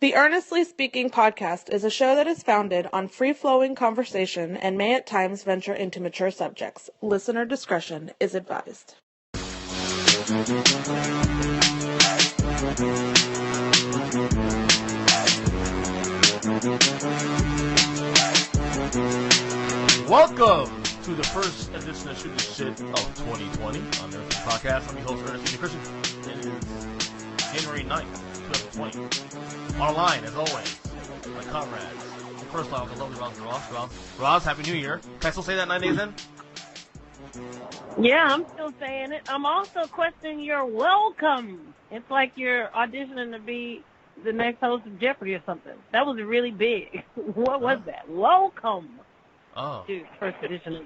The Earnestly Speaking podcast is a show that is founded on free-flowing conversation and may at times venture into mature subjects. Listener discretion is advised. Welcome to the first edition of Shoot the Shit of 2020 on the Earnestly podcast. I'm your host, Earnestly Christian. It is January 9th, 2020. On the line, as always, my comrades. First off, the lovely Roz. Roz, Happy New Year. Can I still say that 9 days in? Yeah, I'm still saying it. I'm also questioning your welcome. It's like you're auditioning to be the next host of Jeopardy or something. That was really big. What was that? Welcome. Oh. To first edition of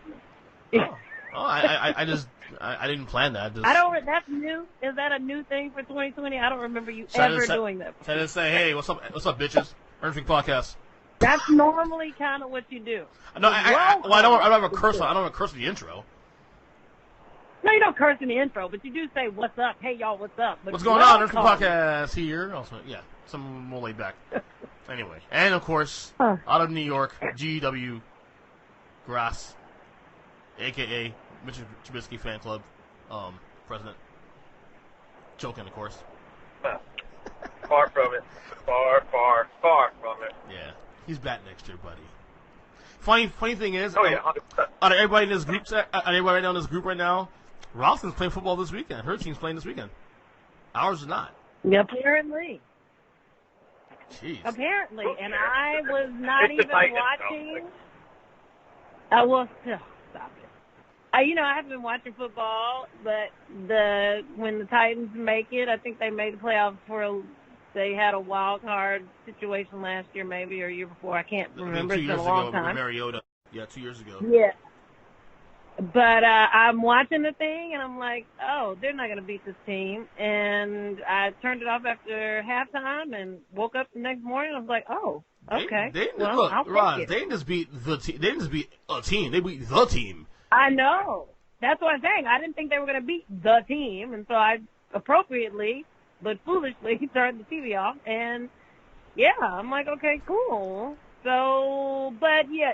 I didn't plan that. That's new. Is that a new thing for 2020? I don't remember you doing that. So I just say, hey, what's up, bitches? Earnestly podcast. That's normally kind of what you do. No, I don't have a curse. I don't have a curse in the intro. No, you don't curse in the intro, but you do say, what's up? Hey, y'all, what's up? But what's going on? Earnestly podcast here. Also, yeah, some more laid back. Anyway, and of course, out of New York, GW Grass, a.k.a. Mitchell Trubisky fan club, president. Joking, of course. Far from it. Far from it. Yeah, he's back next year, buddy. Funny thing is, out of everybody in this group, everybody in this group right now, Ralston's playing football this weekend. Her team's playing this weekend. Ours is not. Apparently. Jeez. Apparently, and I was not even watching. Well, stop it. I haven't been watching football, but when the Titans make it, I think they made the playoffs they had a wild card situation last year, maybe, or year before. I can't remember. It's been a long time. Mariota. Yeah, 2 years ago. Yeah. But I'm watching the thing, and I'm like, oh, they're not going to beat this team. And I turned it off after halftime and woke up the next morning. I was like, oh, okay. Roz, they didn't just beat the team. They didn't just beat a team. They beat the team. I know. That's what I'm saying. I didn't think they were going to beat the team, and so I appropriately but foolishly turned the TV off. And yeah, I'm like, okay, cool. So, but yeah,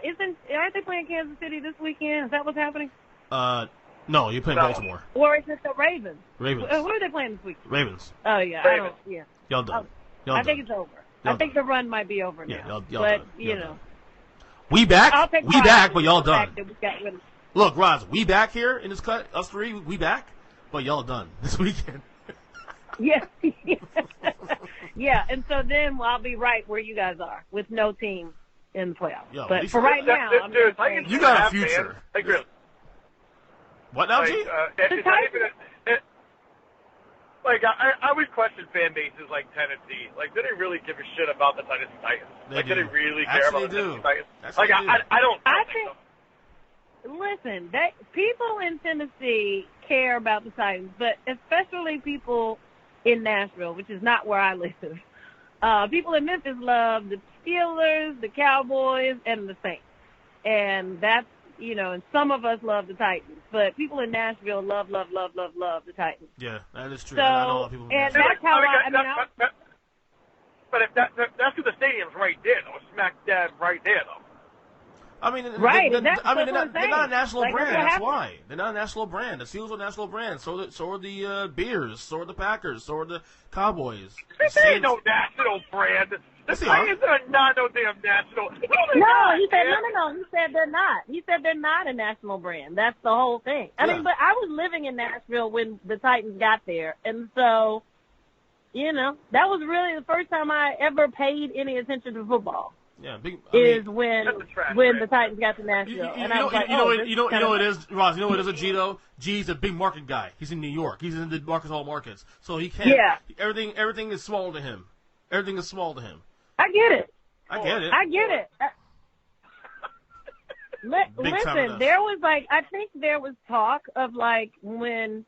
aren't they playing Kansas City this weekend? Is that what's happening? No, you're playing Baltimore. Or is it the Ravens? Ravens. Who are they playing this week? Ravens. Oh yeah, Ravens. Y'all done. I think it's over. I think the run might be over now. Yeah, y'all but done. you know, we back. We back, but y'all done. Rid of... Look, Roz, we back here in this cut. Us three, we back, but y'all done this weekend. Yeah. Yeah, and so then I'll be right where you guys are with no team in the playoffs. Yo, but for right now, you got a future. Like, really. What now, G? I always question fan bases like Tennessee. Like, do they really give a shit about the Tennessee Titans? Do they really care about the Tennessee Titans? I don't. I think. Listen, people in Tennessee care about the Titans, but especially people in Nashville, which is not where I live. People in Memphis love the Steelers, the Cowboys, and the Saints. And that's, and some of us love the Titans. But people in Nashville love the Titans. Yeah, that is true. So, I know a lot of people in and that's how But if that's who the stadium's right there, though. Smack dab right there, though. I mean, they're not a national brand. That's why they're not a national brand. The Steelers are a national brand. So are the Bears. So are the Packers. So are the Cowboys. They ain't no national brand. The Titans are not no damn national. No, he said no. He said they're not. He said they're not a national brand. That's the whole thing. I mean, but I was living in Nashville when the Titans got there, and so that was really the first time I ever paid any attention to football. Yeah, when the Titans got to Nashville. You know what it is, Roz? You know what it is, G, though? G's a big market guy. He's in New York. He's in the Marcus Hall markets. So he can't. Yeah. Everything is small to him. Everything is small to him. I get it. I get it. Listen, there was I think there was talk of when.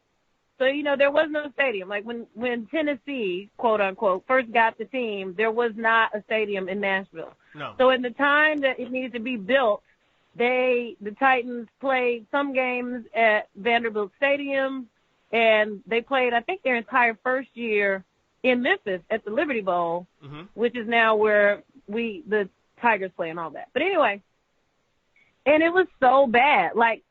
So, there was no stadium. Like, when Tennessee, quote, unquote, first got the team, there was not a stadium in Nashville. No. So, in the time that it needed to be built, the Titans played some games at Vanderbilt Stadium, and they played, I think, their entire first year in Memphis at the Liberty Bowl, which is now where the Tigers play and all that. But anyway, and it was so bad. Like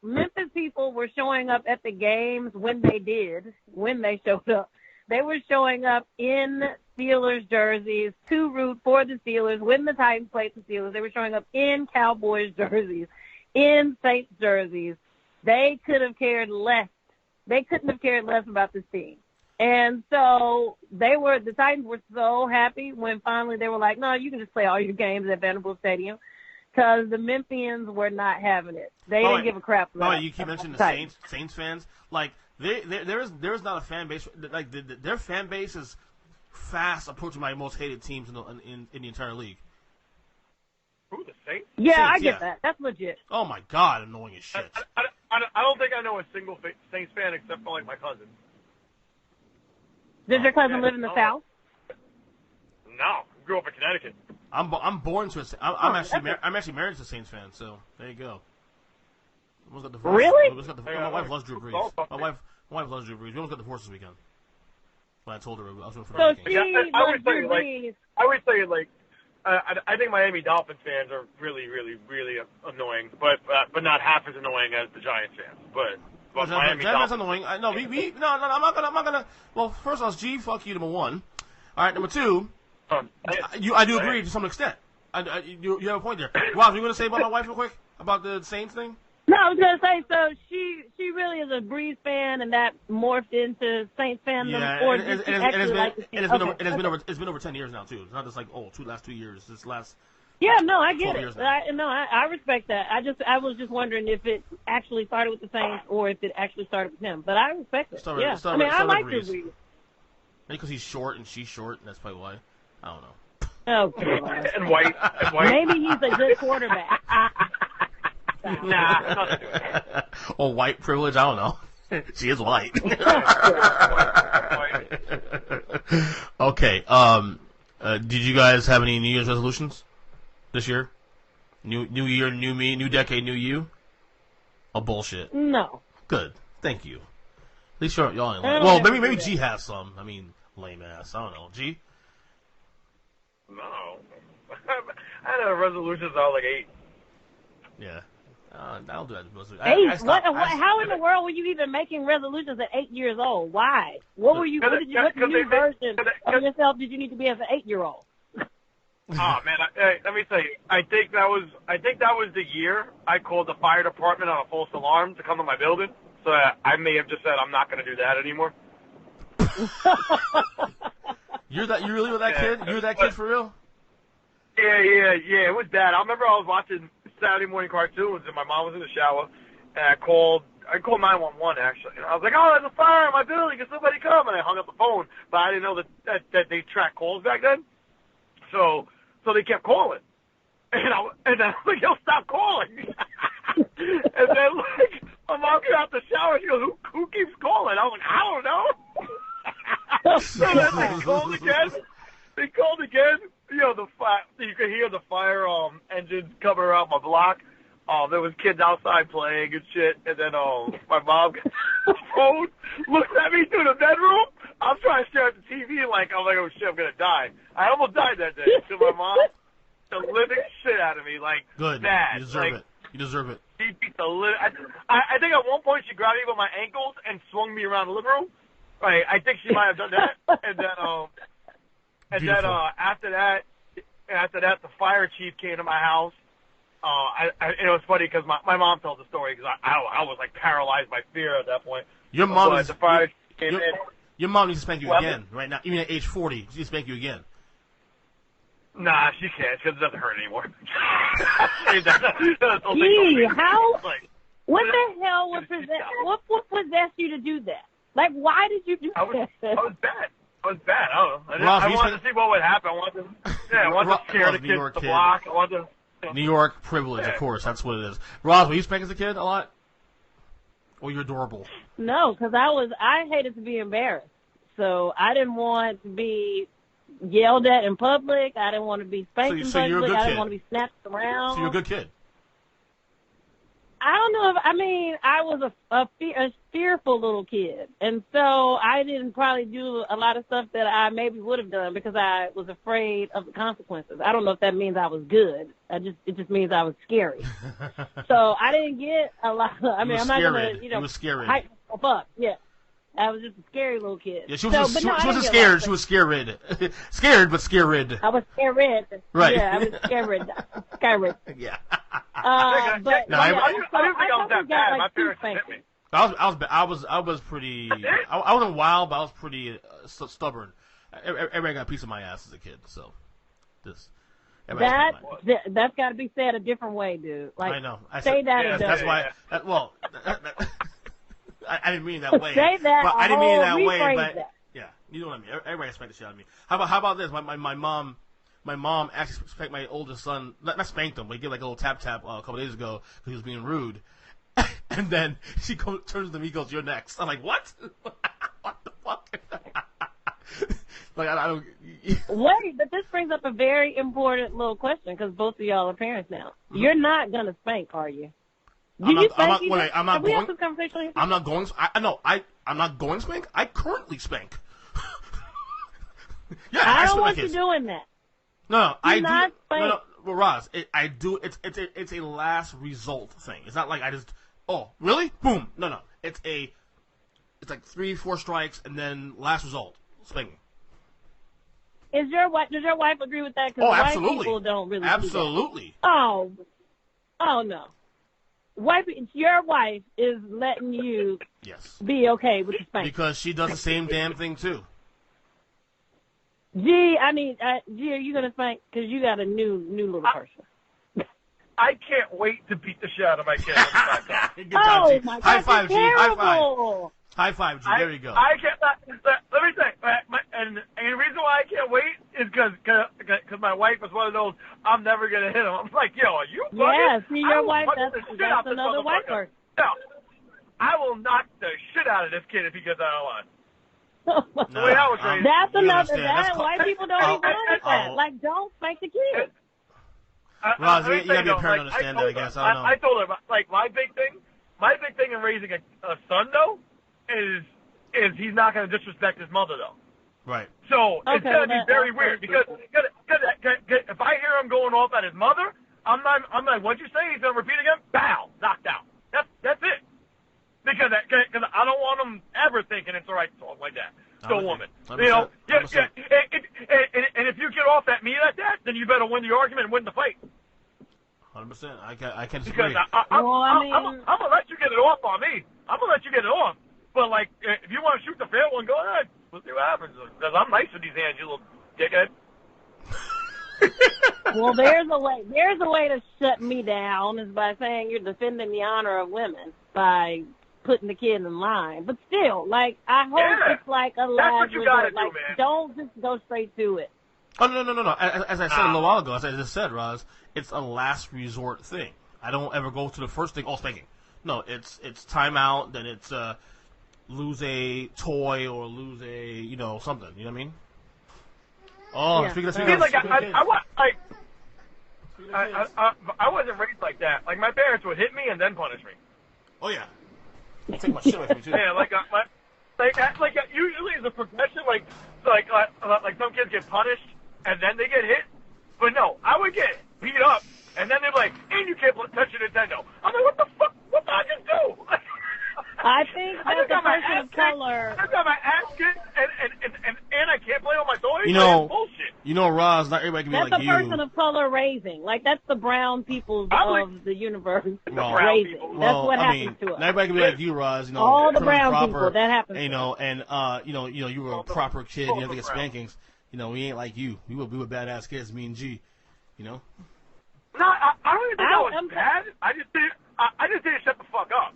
Memphis people were showing up at the games when they showed up. They were showing up in Steelers jerseys to root for the Steelers when the Titans played the Steelers. They were showing up in Cowboys jerseys, in Saints jerseys. They could have cared less. They couldn't have cared less about this team. And so the Titans were so happy when finally they were like, no, you can just play all your games at Vanderbilt Stadium, because the Memphians were not having it. They didn't give a crap about you keep mentioning the Saints fans. Like, there is not a fan base. Like, their fan base is fast approaching my most hated teams in the entire league. Who, the Saints? Yeah, Saints, I get that. That's legit. Oh, my God, annoying as shit. I don't think I know a single Saints fan except for, like, my cousin. Does your cousin live in the South? No, grew up in Connecticut. I'm born to I'm actually married to a Saints fan, so there you go. Almost got divorced. Really? My wife loves Drew Brees. My wife loves Drew Brees. We almost got divorced this weekend. When I told her I was going for so the Hurricanes. I would say, I think Miami Dolphins fans are really, really, really annoying, but not half as annoying as the Giants fans. But Miami Giants Dolphins. annoying. I'm not gonna. Well, first off, G, fuck you, number one. All right, number two. I do agree to some extent. You have a point there. Rob, you going to say about my wife real quick about the Saints thing? No, I was going to say, so she really is a Breeze fan, and that morphed into Saints fandom. Yeah, or it's been over 10 years now too. It's not just like last 2 years. This last. Yeah, no, I get it. I respect that. I was just wondering if it actually started with the Saints or if it actually started with him. But I respect it. I like Breeze. Maybe because he's short and she's short, and that's probably why. I don't know. Oh, God. and white. Maybe he's a good quarterback. Nah. Or white privilege, I don't know. She is white. Okay. Did you guys have any New Year's resolutions this year? New year, new me, new decade, new you? Oh, bullshit. No. Good. Thank you. At least y'all ain't lame. Well, maybe G has some. I mean, lame ass. I don't know. G? No. I had a resolution I was like 8. Yeah. I'll do that. 8? How in the world were you even making resolutions at 8 years old? Why? What new version of yourself did you need to be as an 8-year-old? Oh man, let me tell you. I think that was the year I called the fire department on a false alarm to come to my building. So I may have just said I'm not going to do that anymore. You really were that kid? You were that kid for real? Yeah. It was bad. I remember I was watching Saturday morning cartoons and my mom was in the shower, and I called 911 actually. And I was like, oh, there's a fire in my building. Can somebody come? And I hung up the phone, but I didn't know that they tracked calls back then. So they kept calling, and I was like, yo, stop calling. And then like my mom came out the shower. She goes, who keeps calling? I was like, I don't know. So then they called again. You know, you could hear the fire engines coming around my block. There was kids outside playing and shit. And then my mom got the phone, looks at me through the bedroom. I'm trying to stare at the TV like, I'm like, oh shit, I'm gonna die. I almost died that day. So my mom, the living shit out of me, like, good. Bad. You deserve it. You deserve it. She beat the I think at one point she grabbed me by my ankles and swung me around the living room. Right. I think she might have done that. And then after that, the fire chief came to my house. It was funny because my mom told the story because I was like paralyzed by fear at that point. Your mom the fire came in. Your mom needs to spank you again right now. Even at age 40, she needs to spank you again. Nah, she can't because it doesn't hurt anymore. Gee, how? What the hell was what possessed you to do that? Like, why did you do that? I was bad. I don't know. I wanted to see what would happen. I wanted to scare the kids to block. I wanted to. New York privilege, of course. That's what it is. Roz, were you spanked as a kid a lot? Or you're adorable? No, because I hated to be embarrassed. So I didn't want to be yelled at in public. I didn't want to be spanked in public. I didn't want to be snapped around. So you're a good kid. I don't know if, I mean, I was a fearful little kid. And so I didn't probably do a lot of stuff that I maybe would have done because I was afraid of the consequences. I don't know if that means I was good. It just means I was scary. So I didn't get a lot. I'm not going to, You were scared. hype myself up. Yeah. I was just a scary little kid. Yeah, she wasn't scared. She was scared. Scared, but scared. I was scared. Right. Yeah, I was scared. Scared. Yeah. But no, yeah, I didn't think I was that bad. My parents hit me. I was pretty. I wasn't wild, but I was pretty stubborn. Everybody got a piece of my ass as a kid, so this. That's got to be said a different way, dude. Like, I know. Say that. That's why. I didn't mean it that way. Say that. But I didn't mean it that way. But that. yeah, you know what I mean. Everybody spanked the shit out of me. How about this? My mom actually spanked my oldest son. Not spanked him, but he gave like a little tap a couple days ago because he was being rude. And then she turns to me, goes, "You're next." I'm like, "What? What the fuck?" Like I don't. Wait, but this brings up a very important little question because both of y'all are parents now. Mm-hmm. You're not gonna spank, are you? I'm not going. I'm not going to spank. I currently spank. Yeah, I don't want you doing that. No, I do. Spank. No, well, Roz, I do. It's a last result thing. It's not like I just. Oh, really? Boom. No. It's like 3-4 strikes and then last result spanking. Does your wife agree with that? Oh, white absolutely. People don't really. Absolutely. Do that. Oh no. Your wife is letting you be okay with the spanking. Because she does the same damn thing too. Gee, are you gonna spank? Because you got a new little person. I can't wait to beat the shit out of my kid. Good job, G. My God, High five, G. High five. terrible. High five, G. There you go. I can't. Let me say, and the reason why I can't wait is because my wife is one of those. I'm never gonna hit him. I'm like, yo, are you fucking? Yeah, see your wife. That's another white person. No, I will knock the shit out of this kid if he gets out of line. No, that's another. White people don't even like that. Like, don't spank the kid. Roz, you gotta be a parent to understand that, I guess. I don't know. I told her, like, my big thing in raising a son, though, is he's not going to disrespect his mother, though. Right. So it's going to be very weird because if I hear him going off at his mother, I'm like, what'd you say? He's going to repeat again? Bow, knocked out. That's it. Because I don't want him ever thinking it's all right to talk like that to a woman. 100%, you know, 100%. And if you get off at me like that, then you better win the argument and win the fight. 100%. I can't disagree. Because I'm gonna let you get it off on me. I'm gonna let you get it off. But like, if you want to shoot the fair one, go ahead. We'll see what happens. Because I'm nice with these hands, you little dickhead. Well, there's a way to shut me down is by saying you're defending the honor of women by putting the kid in line. But still, like, I hope it's like a last resort. Like, don't just go straight to it. Oh, no. As I said a little while ago, as I just said, Roz, it's a last resort thing. I don't ever go to the first thing, spanking. No, it's timeout, then it's lose a toy or lose a, something. You know what I mean? Oh, yeah. Speaking of I wasn't raised like that. Like, my parents would hit me and then punish me. Oh, yeah. Take my shit away from me, too. Yeah, usually it's a progression, like some kids get punished and then they get hit. But no, I would get beat up and then they'd be like, and you can't touch your Nintendo. I'm like, what the fuck? What did I just do? I think that's a person of color. I got my ass kicked and I can't play on my toys. Bullshit. Roz, not everybody can be like you. That's a person of color raising. Like, that's the brown people of the universe raising. That's what happens to us. Not everybody can be like you, Roz. All the brown people, that happens. You were a proper kid. You have to get spankings. We ain't like you. We were badass kids, me and G. No, I don't even think I was bad. I just didn't shut the fuck up.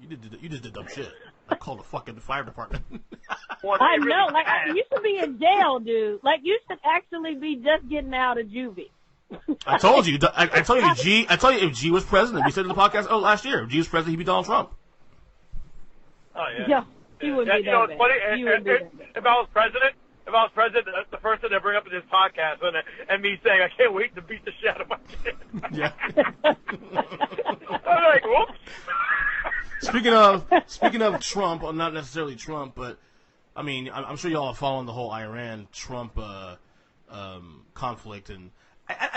You just did dumb shit. I called the fucking fire department. I know. Like, you should be in jail, dude. Like, you should actually be just getting out of juvie. I told you. I told you if G was president, we said in the podcast last year, if G was president, he'd be Donald Trump. Oh, yeah. Yeah, he would be that bad. Funny, if I was president, the first thing I bring up in this podcast and me saying, I can't wait to beat the shit out of my kid. Yeah. I'm speaking of Trump, well, not necessarily Trump, but I mean, I'm sure y'all are following the whole Iran-Trump conflict, and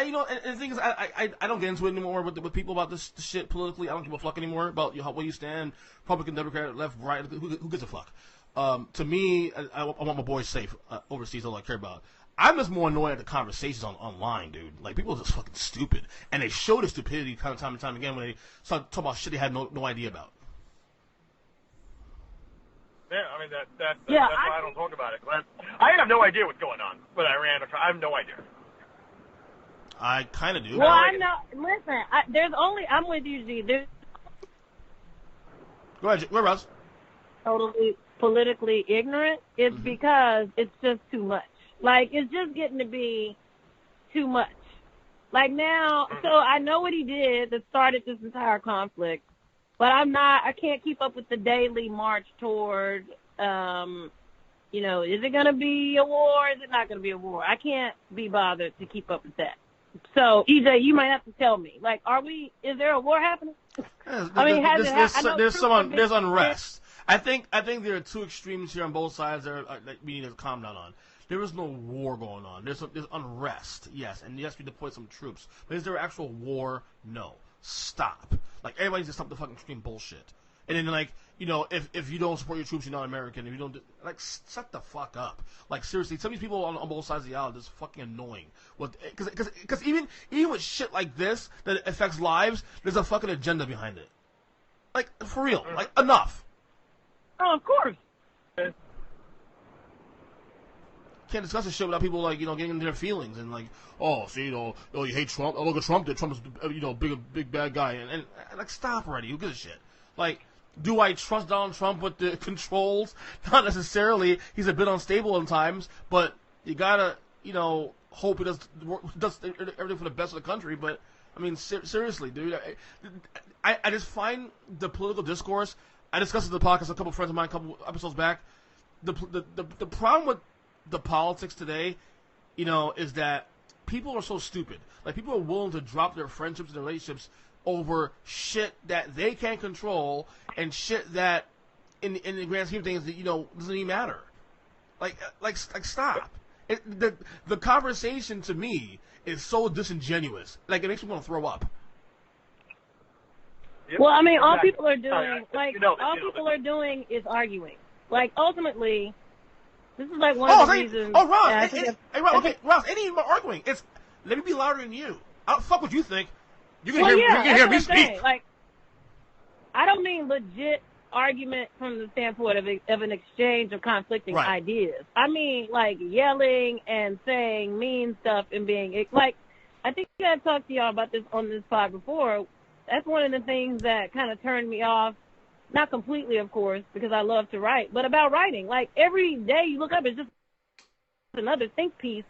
you know, and the thing is, I don't get into it anymore with people about this shit politically. I don't give a fuck anymore about where you stand, Republican, Democrat, left, right. Who gives a fuck? To me, I want my boys safe overseas. All I care about. I'm just more annoyed at the conversations online, dude. Like, people are just fucking stupid, and they show the stupidity time and time again when they start talking about shit they had no idea about. Yeah, I mean that's why I don't talk about it. I have no idea what's going on with Iran. I have no idea. I kind of do. Well, I know. Listen, I'm with you, G. There's Go ahead, Russ. totally politically ignorant. It's because it's just too much. Like, it's just getting to be too much. Like, now, so I know what he did that started this entire conflict, but I can't keep up with the daily march toward, you know, is it going to be a war? Is it not going to be a war? I can't be bothered to keep up with that. So, EJ, you might have to tell me. Like, is there a war happening? There's unrest. I think there are two extremes here on both sides that we need to calm down on. There is no war going on. There's unrest, yes, and yes, we deploy some troops. But is there actual war? No. Stop. Like, everybody needs to stop the fucking extreme bullshit. And then, like, you know, if you don't support your troops, you're not American. If you don't, like, shut the fuck up. Like, seriously, some of these people on both sides of the aisle are just fucking annoying. Because even with shit like this that affects lives, there's a fucking agenda behind it. Like, for real. Like, enough. Oh, of course. Can't discuss this shit without people, like, you know, getting into their feelings and, like, oh, see, you know, oh, you hate Trump. Oh, look at Trump. Trump is, you know, big bad guy. And like, stop already. Who gives a shit? Like, do I trust Donald Trump with the controls? Not necessarily. He's a bit unstable at times, but you gotta, you know, hope he does everything for the best of the country. But, I mean, seriously, dude, I just find the political discourse. I discussed it in the podcast with a couple of friends of mine a couple episodes back. The problem with the politics today, you know, is that people are so stupid. Like, people are willing to drop their friendships and relationships over shit that they can't control and shit that, in the grand scheme of things, that, you know, doesn't even matter. Like stop. The conversation to me is so disingenuous. Like, it makes me want to throw up. Yep. Well, I mean, all people are doing, people are doing is arguing. Like, ultimately, this is like one of the reasons. Oh, Ross, Ross, ain't even arguing. It's, let me be louder than you. I don't fuck what you think. You can hear me speak. Like, I don't mean legit argument from the standpoint of an exchange of conflicting ideas. I mean, like, yelling and saying mean stuff and being, like, I think I talked to y'all about this on this pod before. That's one of the things that kind of turned me off. Not completely, of course, because I love to write, but about writing. Like, every day you look up, it's just another think piece,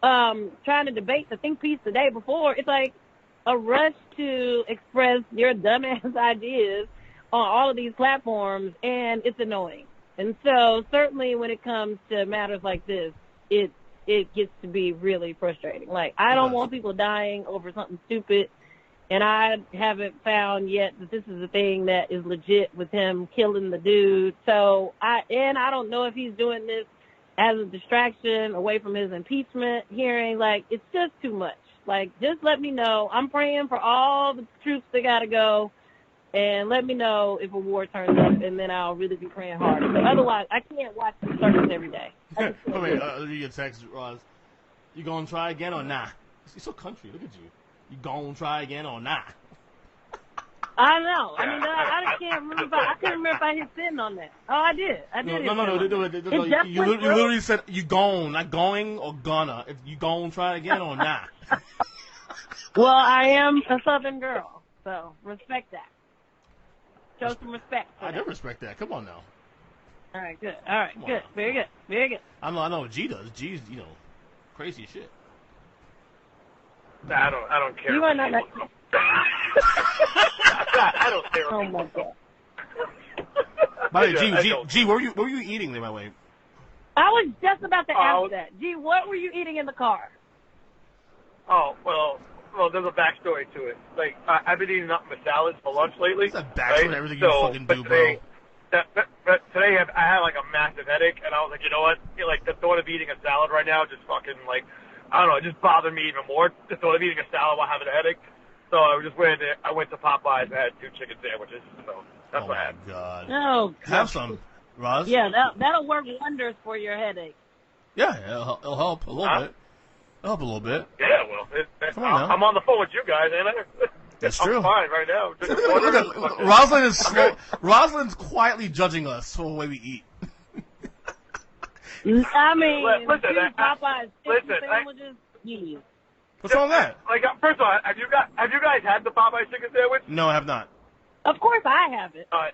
trying to debate the think piece the day before. It's like a rush to express your dumbass ideas on all of these platforms, and it's annoying. And so, certainly when it comes to matters like this, it gets to be really frustrating. Like, I don't want people dying over something stupid. And I haven't found yet that this is a thing that is legit with him killing the dude. So I don't know if he's doing this as a distraction away from his impeachment hearing. Like, it's just too much. Like, just let me know. I'm praying for all the troops that got to go. And let me know if a war turns up, and then I'll really be praying harder. But otherwise, I can't watch the service every day. Wait, let me get text, Roz. You gonna try again or nah? You're so country. Look at you. You gonna try again or not? I know. I mean, I can't remember. I couldn't remember if I hit send on that. Oh, I did. No. You literally said you gone, not going or gonna. If you gonna try again or not? Well, I am a Southern girl, so respect that. Show some respect. I do respect that. Come on now. All right, good. All right, good. Very good. Very good. I know what G does. G's, you know, crazy as shit. I don't care. You are not. I don't care. Oh my god. By the way, G, what were you eating there, by the way? I was just about to ask that. G, what were you eating in the car? Oh well, well, there's a backstory to it. Like, I've been eating nothing but salads for lunch lately. It's a backstory to everything you fucking do, today, bro. But today I had like a massive headache, and I was like, you know what? Like, the thought of eating a salad right now just fucking, like, I don't know, it just bothered me even more. The thought of eating a salad while having a headache. So I went to Popeyes and had 2 chicken sandwiches. So that's what I had. God. Oh, Have some, Roz. yeah, that'll work wonders for your headache. Yeah, it'll help a little bit. It'll help a little bit. Yeah, well, Come on now. I'm on the phone with you guys, ain't I? That's I'm true. fine right now. Look at Rosalind is slow. Rosalind's quietly judging us for the way we eat. I mean, Listen, Popeyes chicken listen, sandwiches. Yeah. What's wrong with that? Like, first of all, have you guys had the Popeye chicken sandwich? No, I have not. Of course, I have it. Oh,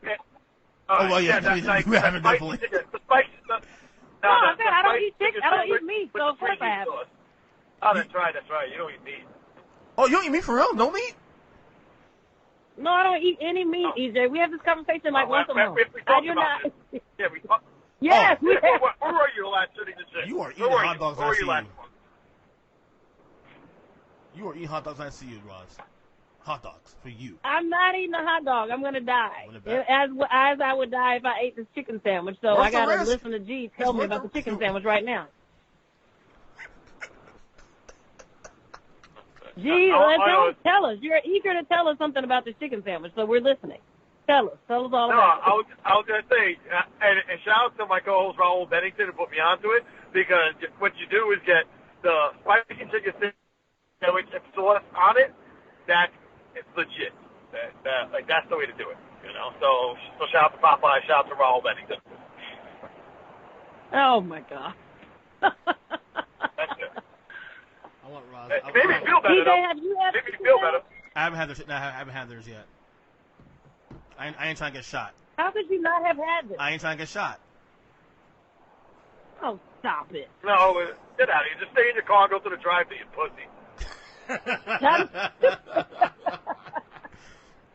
well, yeah, you haven't definitely. The spicy stuff. No, I said I don't eat chicken. I don't eat meat, so of course I have it. Oh, that's right. You don't eat meat. Oh, you don't eat meat for real? No meat? No, I don't eat any meat, EJ. We have this conversation like once a month. We talked I do about not. this. Yeah, we talked. Yes, we have. Who are you last shooting the shit? You are eating hot dogs when I see you. last month? You are eating hot dogs when I see you, Roz. Hot dogs for you. I'm not eating a hot dog. I'm gonna die. As I would die if I ate this chicken sandwich. So What's I gotta the risk? listen to G tell me about the chicken sandwich right now. G, tell us. You're eager to tell us something about this chicken sandwich, so we're listening. Tell us all about it. I was gonna say, and shout out to my co-host Raul Bennington who put me onto it, because what you do is get the spicy chicken sandwich and sauce on it. It's legit. That's the way to do it, you know. So shout out to Popeye, shout out to Raul Bennington. Oh my God. That's it. I want Roz. Maybe you feel better. TJ, have you had Maybe you feel better. I haven't had theirs. No, I haven't had theirs yet. I ain't trying to get shot. How could you not have had this? I ain't trying to get shot. Oh, stop it. No, get out of here. Just stay in your car and go to the drive-thru, you pussy.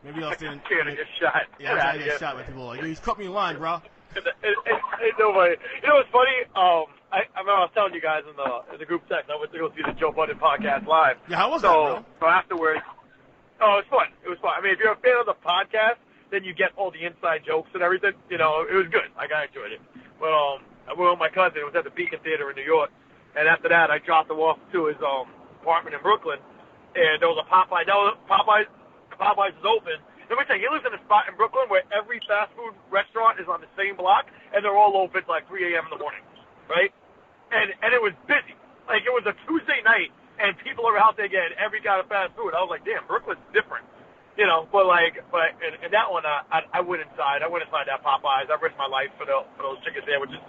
Maybe I'll stay in. Scared to get shot. Yeah, I'm trying to get shot by people like, he's cut me in line, bro. Ain't nobody. You know what's funny? I remember I was telling you guys in the group text, I went to go see the Joe Budden podcast live. Yeah, how was that, bro? So afterwards, it was fun. It was fun. I mean, if you're a fan of the podcast, then you get all the inside jokes and everything. You know, it was good. Like, I enjoyed it. But I went with my cousin. It was at the Beacon Theater in New York. And after that, I dropped him off to his apartment in Brooklyn. And there was a Popeye. Popeyes is open. Let me tell you, he lives in a spot in Brooklyn where every fast food restaurant is on the same block, and they're all open till like 3 a.m. in the morning, right? And it was busy. Like, it was a Tuesday night, and people are out there getting every kind of fast food. I was like, damn, Brooklyn's different. You know, but in that one, I went inside. I went inside that Popeyes. I risked my life for those chicken sandwiches.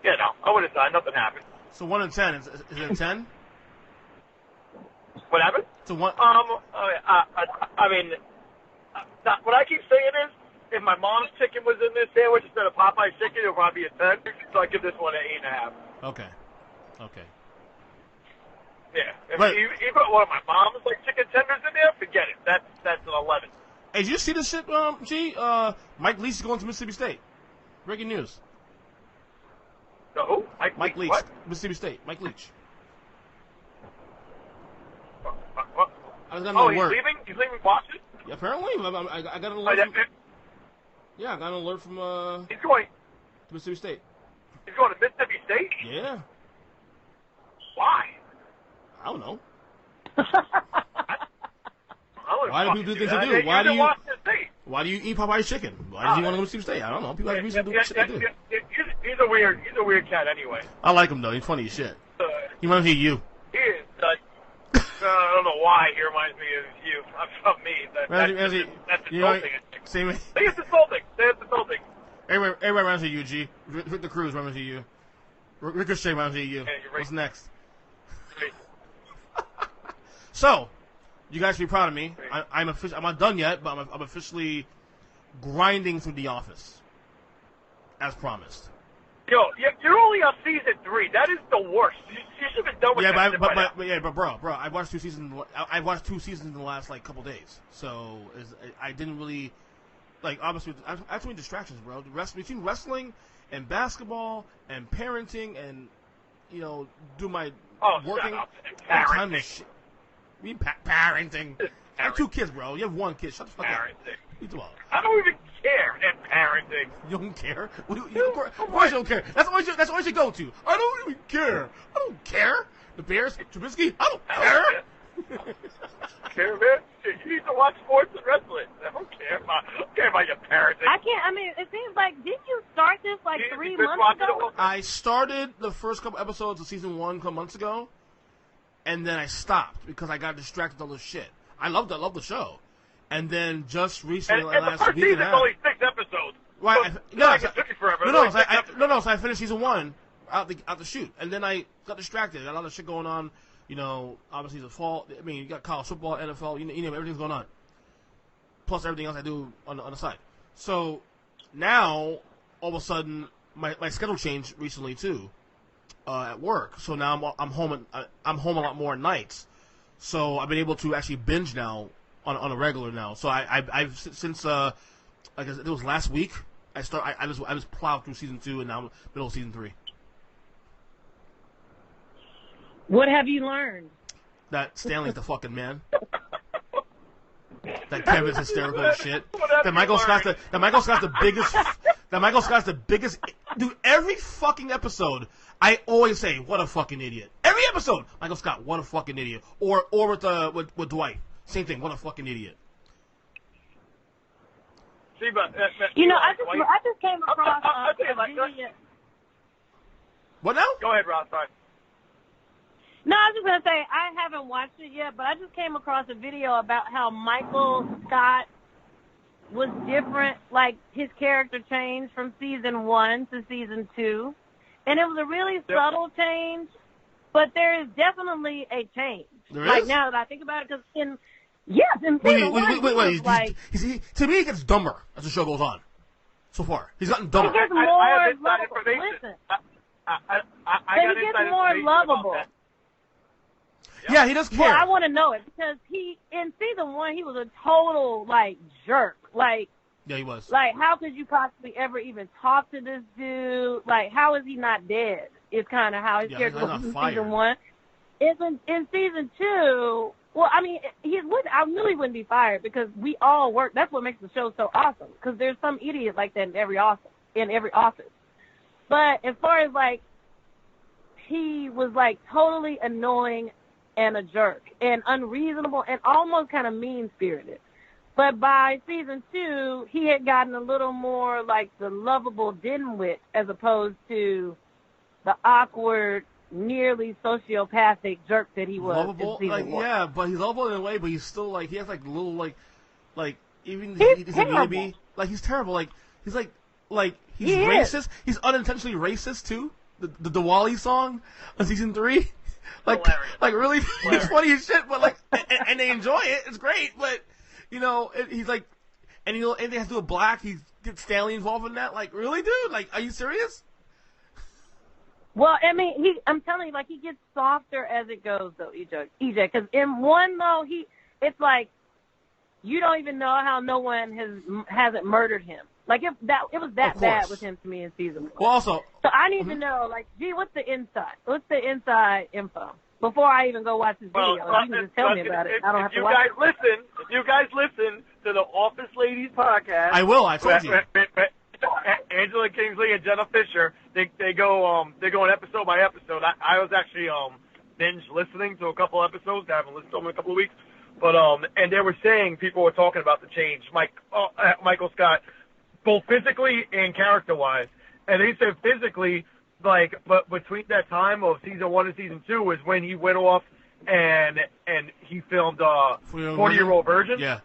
You know, I went inside. Nothing happened. So 1 in 10 is it a 10? What happened? So one. I mean, what I keep saying is, if my mom's chicken was in this sandwich instead of Popeye's chicken, it would probably be a 10. So I give this one an 8.5. Okay. Yeah. If you put one of my mom's chicken tenders in there, forget it. That's an 11. Hey, did you see this shit, G? Mike Leach is going to Mississippi State. Breaking news. So who? Mike Leach. What? Mississippi State. Mike Leach. What? I got no he's word. leaving? He's leaving Boston? Yeah, apparently. I got an alert from... Yeah, I got an alert from He's going... to Mississippi State. He's going to Mississippi State? Yeah. Why? I don't know. Why do people do things they do? Why do you eat Popeye's chicken? Why does he want to go to Mississippi State? I don't know. People have reason to do shit they do. He's a weird cat anyway. I like him though. He's funny as shit. He reminds me of you. He is. I don't know why he reminds me of you. I'm from me. That's insulting. Same. It's insulting. Everybody reminds me of you, G. Rick the Cruz reminds me of you. Ricochet reminds me of you. Yeah, What's next? So, you guys should be proud of me. I'm not done yet, but I'm officially grinding through The Office, as promised. Yo, you're only on season 3. That is the worst. You should have been done with that. But bro, I watched 2 seasons. I watched 2 seasons in the last couple days. So I didn't really obviously I have too many distractions, bro. Between wrestling and basketball and parenting and do my working. Parenting. You mean parenting? I have 2 kids, bro. You have 1 kid. Shut the fuck up. Parenting. You do all. I don't even care at parenting. You don't care? Of course you don't care. That's what you should go to. I don't even care. I don't care. The Bears, Trubisky, I don't care. Care, man? You need to watch sports and wrestling. I don't care about your parenting. I can't. I mean, it seems like didn't you start this like 3 months ago? I started the first couple episodes of season 1 a couple months ago, and then I stopped because I got distracted with all this shit. I loved the show, and then just recently, and last the first week and a season's half. only 6 episodes. Right? It took you forever. So I finished season 1 out the shoot, and then I got distracted. Got a lot of shit going on. You know, obviously the fall. I mean, you got college football, NFL. You know, everything's going on. Plus everything else I do on the side. So now, all of a sudden, my schedule changed recently too, at work. So now I'm home. I'm home a lot more at nights. So I've been able to actually binge now on a regular now. So I've since I guess it was last week. I just plowed through season 2 and now I'm middle of season 3. What have you learned? That Stanley's the fucking man. That Kevin's hysterical as shit. That Michael Scott's the biggest. That Michael Scott's the biggest. Dude, every fucking episode, I always say, "What a fucking idiot." Every episode, Michael Scott, what a fucking idiot. Or with Dwight, same thing, what a fucking idiot. See, but I just came across a video. What now? Go ahead, Ross. Sorry. No, I was just gonna say I haven't watched it yet, but I just came across a video about how Michael Scott was different, like his character changed from season 1 to season 2, and it was a really subtle change, but there is definitely a change. There like is? now that I think about it, because in season 1, wait. To me, he gets dumber as the show goes on. So far, he's gotten dumber. He gets more I have inside lovable. information. Listen, I but got he gets inside more information about lovable. that. Yeah, he does care. Well, I want to know it because in season 1 he was a total like jerk. Like, Yeah, he was. like how could you possibly ever even talk to this dude? Like, how is he not dead? It's kind of how his character he's was not in fired. season 1. In season 2, well, I mean, I knew he wouldn't be fired because we all work. That's what makes the show so awesome. Because there's some idiot like that in every office. But as far as like, he was like totally annoying and a jerk and unreasonable and almost kind of mean-spirited. But by season 2, he had gotten a little more like the lovable dimwit as opposed to the awkward, nearly sociopathic jerk that he was Lovable, in season 1. yeah, but he's lovable in a way, but he's still like he has like little like even He's terrible. Like he's terrible. Like he's He racist. is. He's unintentionally racist too. The Diwali song on season 3. Like really, it's funny as shit. But like, and they enjoy it. It's great. But he's like, and anything has to do with black, he gets Stanley involved in that. Like, really, dude? Like, are you serious? Well, I mean, I'm telling you, like, he gets softer as it goes, though, EJ. Because in 1, though, it's like, you don't even know how no one hasn't murdered him. Like, it was that bad with him to me in season 1. Well, also, so I need to know, like, gee, what's the inside? What's the inside info? Before I even go watch this video, you can just tell me about it. I don't have to watch it. If you guys listen to the Office Ladies podcast, I will. I told you. Angela Kingsley and Jenna Fisher, they go on episode by episode. I was actually binge listening to a couple episodes. I haven't listened to them in a couple of weeks, but and they were saying people were talking about the change, Michael Scott, both physically and character wise, and they said physically, like, but between that time of season 1 and season 2 was when he went off and he filmed 40-Year-Old Virgin. Yeah.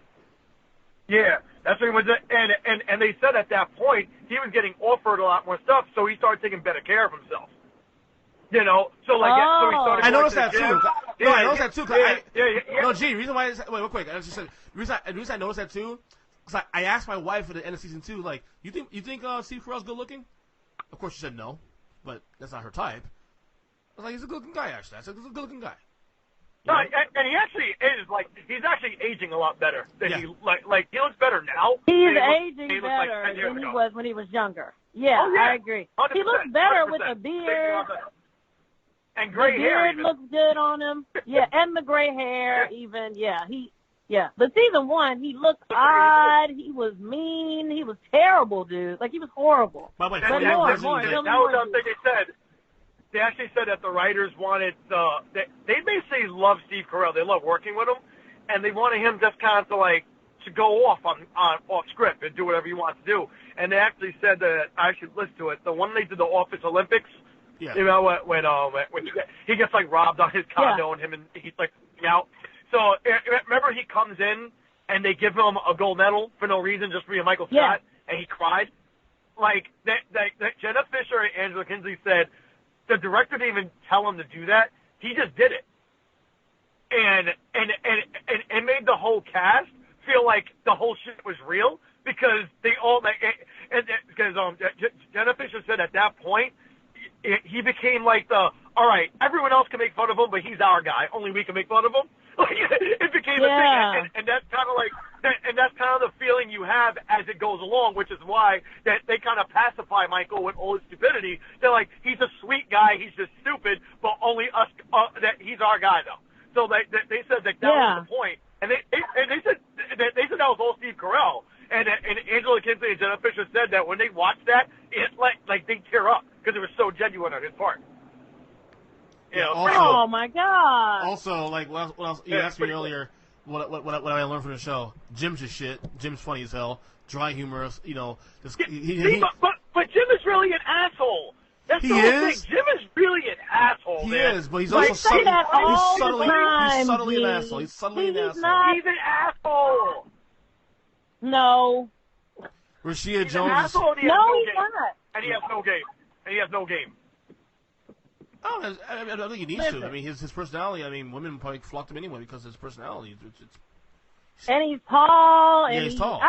Yeah, that's what he was. And they said at that point he was getting offered a lot more stuff, so he started taking better care of himself. So so he started. I noticed that gym. too. Yeah, I noticed that too. Yeah. No, gee, reason why? Wait, real quick. I just said the reason I noticed that too, because I asked my wife at the end of season 2, like, you think Steve Carell's good looking? Of course, she said no, but that's not her type. I was like, he's a good looking guy. Actually, I said he's a good looking guy. No, and he actually is, like, he's actually aging a lot better than Yeah. he he looks better now. He's aging he looks better like 10 years than he ago. was when he was younger. Yeah, Oh, yeah. I agree. 100%, He looks better with 100%. a beard. And gray the hair. beard looks good on him. Yeah, and the gray hair even. Yeah. But season 1, he looked odd. He was mean. He was terrible, dude. Like, he was horrible. By the way, But funny more. version Tell of me it. That more. was the other thing they said. They actually said that the writers wanted they basically love Steve Carell. They love working with him, and they wanted him just kind of to go off on off script and do whatever he wants to do. And they actually said that I should listen to it. The one they did the Office Olympics. Yeah. You know when he gets like robbed on his condo and he's like out. So remember he comes in and they give him a gold medal for no reason, just for being Michael Scott, and he cried. Like that Jenna Fisher and Angela Kinsey said, the director didn't even tell him to do that. He just did it, and made the whole cast feel like the whole shit was real because they all because Jenna Fisher said at that point he became like all right, everyone else can make fun of him, but he's our guy. Only we can make fun of him. Like it became a thing, and that's kind of like that's kind of the feeling you have as it goes along, which is why that they kind of pacify Michael with all his stupidity. They're like, he's a sweet guy, he's just stupid, but only us that he's our guy though. So they said that was the point, and they said that was all Steve Carell, and Angela Kinsey and Jenna Fisher said that when they watched that, it like they tear up because it was so genuine on his part. You know, Also, Oh my God. Also, like what else you asked me earlier, what I learned from the show. Jim's just shit. Jim's funny as hell. Dry humorous. You know, this, but Jim is really an asshole. That's the whole thing. Jim is really an asshole. He man. is, but he's Like, also say that all subtly the time, he's subtly an G. asshole. He's subtly an asshole. not. He's an asshole. No. Rashida He's Jones. an asshole. And he No, has no he's game. not. And he has no game. And he has no game. I don't think he needs to. I mean, his personality. I mean, women probably flocked him anyway because of his personality. And he's tall. Yeah, And he's tall.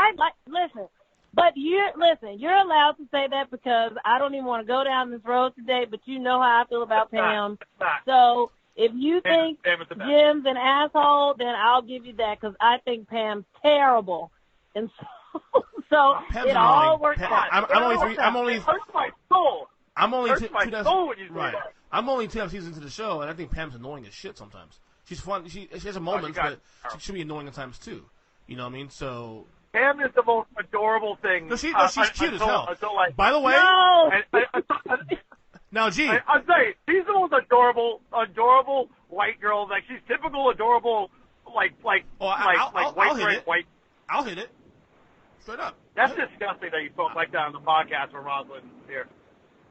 Listen. But you're allowed to say that because I don't even want to go down this road today, but you know how I feel about Pam. So if you think Pam is the best. Jim's an asshole, then I'll give you that because I think Pam's terrible. And so Pam's it all annoying. works out. It hurts my soul. I'm only Hurts two my soul when you say right. that. I'm only 2 episodes into the show, and I think Pam's annoying as shit sometimes. She's fun. She has a moments, but she should be annoying at times too. You know what I mean? So Pam is the most adorable thing. she's cute as hell. By the way, No. now G, I'm saying she's the most adorable white girl. Like she's typical adorable, white I'll hit bread it. white. I'll hit it straight up. That's disgusting that you spoke like that on the podcast with Rosalind here.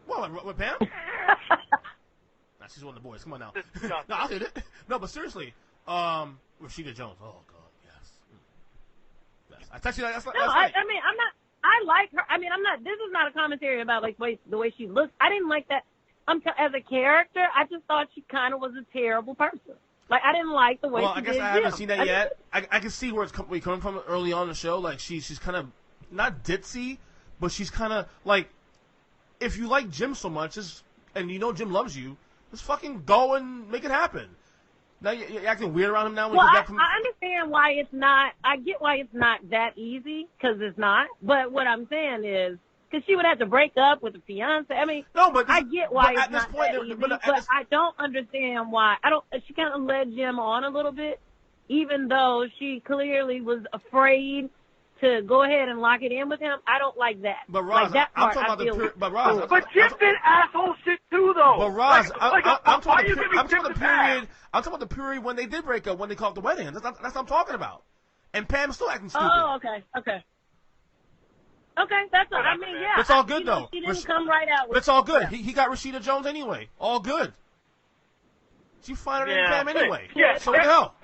What, with Pam? Nah, she's one of the boys. Come on now. No, I'll hit it. No, but seriously, Rashida Jones. Oh God, yes. I text you that. No, I mean, I'm not. I like her. I mean, I'm not. This is not a commentary about like the way she looks. I didn't like that. As a character, I just thought she kind of was a terrible person. Like I didn't like the way she did. Well, I guess I haven't Jim. seen that yet. I can see where we're coming from early on in the show. Like she's kind of not ditzy, but she's kind of like, if you like Jim so much, and you know Jim loves you, just fucking go and make it happen. Now you're acting weird around him now. When Well, you I understand why it's not. I get why it's not that easy because it's not. But what I'm saying is, because she would have to break up with the fiance. I mean, no, but I get why but it's not that easy. But I don't understand why. She kind of led Jim on a little bit, even though she clearly was afraid to go ahead and lock it in with him. I don't like that. But Roz, like that I'm part, talking about the. But Roz, But Jim did asshole shit too, though. But Roz, I'm talking about the period. I'm talking about the period when they did break up, when they called the wedding. That's what I'm talking about. And Pam's still acting stupid. Oh, okay. Okay, that's all. I mean, yeah. It's all good though. She didn't come right out with It's all good. He got Rashida Jones anyway. All good. She finer than Pam anyway. Yeah. So what the hell?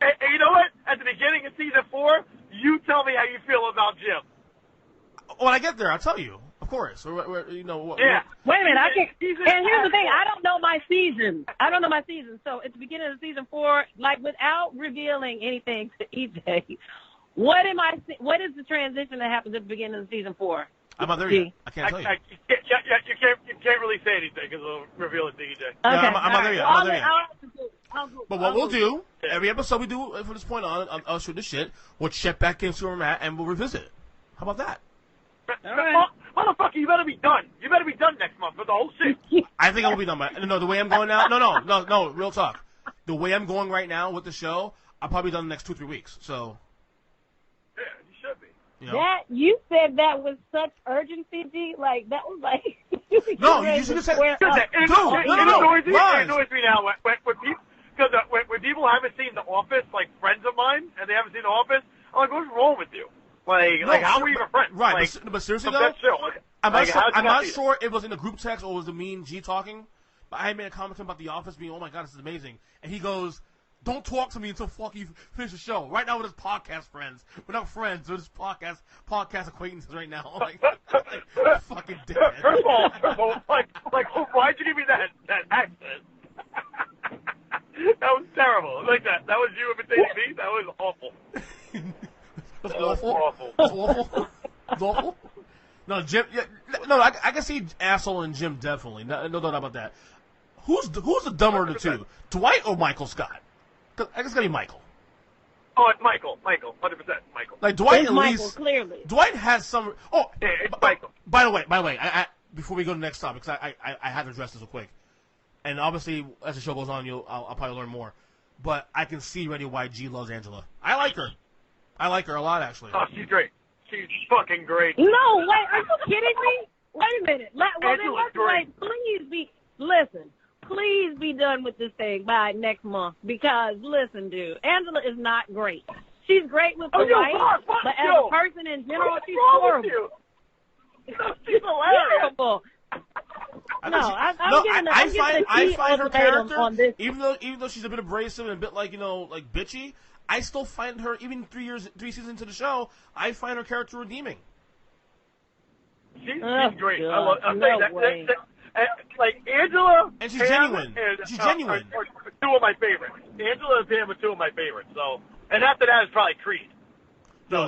And you know what? At the beginning of season 4, you tell me how you feel about Jim. When I get there, I'll tell you. Of course. You know. Yeah. Wait a minute, and here's the thing, I don't know my season. So at the beginning of season 4, like without revealing anything to EJ, what is the transition that happens at the beginning of season 4? I'm not there yet. I can't tell you. You can't really say anything because it'll reveal it to EJ. Okay. I'm not there yet. I'm not there yet. But what we'll do, Yeah. every episode we do from this point on, I'll shoot the shit. We'll check back into where we're at and we'll revisit it. How about that? All right. motherfucker, you better be done. You better be done next month for the whole shit. I think I will be done by. No, the way I'm going now. No. Real talk. The way I'm going right now with the show, I'll probably be done the next 2-3 weeks. So. Yeah, you should be. You know? That you said that with such urgency, G. Like that was like. No, you should have said. It annoys me now when people, because when people haven't seen The Office, like friends of mine, and they haven't seen The Office, I'm like, what's wrong with you? Like how are we even friends? Right, like, but seriously though, I'm not sure it was in the group text or was the mean G talking, but I made a comment to him about The Office being, oh my god, this is amazing, and he goes, don't talk to me until you finish the show. Right now we're just podcast friends. We're not friends. We're just podcast acquaintances right now. Like fucking dead. First of all, like, why'd you give me that accent? That was terrible. Like that was you imitating me. That was awful. That's awful. That's awful. That's awful. No, Jim. Yeah, no, I can see asshole and Jim definitely. No doubt about that. Who's the dumber of the two, Dwight or Michael Scott? I guess it's gotta be Michael. Oh, it's Michael, 100% Michael. Like Dwight, it's at Michael, least clearly. Dwight has some. Oh, yeah, it's Michael. By the way, I before we go to the next topic, because I had to address this real quick, and obviously as the show goes on, I'll probably learn more. But I can see already why G loves Angela. I like her. I like her a lot, actually. Oh, she's great. She's fucking great. No, wait, are you kidding me? Wait a minute. Please be done with this thing by next month because, listen, dude, Angela is not great. She's great with the wife, but as a person in general, she's horrible. She's hilarious. Horrible. I find her character, even though she's a bit abrasive and a bit like bitchy, I still find her, even 3 seasons into the show, I find her character redeeming. She's great. I love that. Like Angela, and she's genuine. She's genuine. Are two of my favorites. Angela and Pam are two of my favorites. So, and after that is probably Creed. So,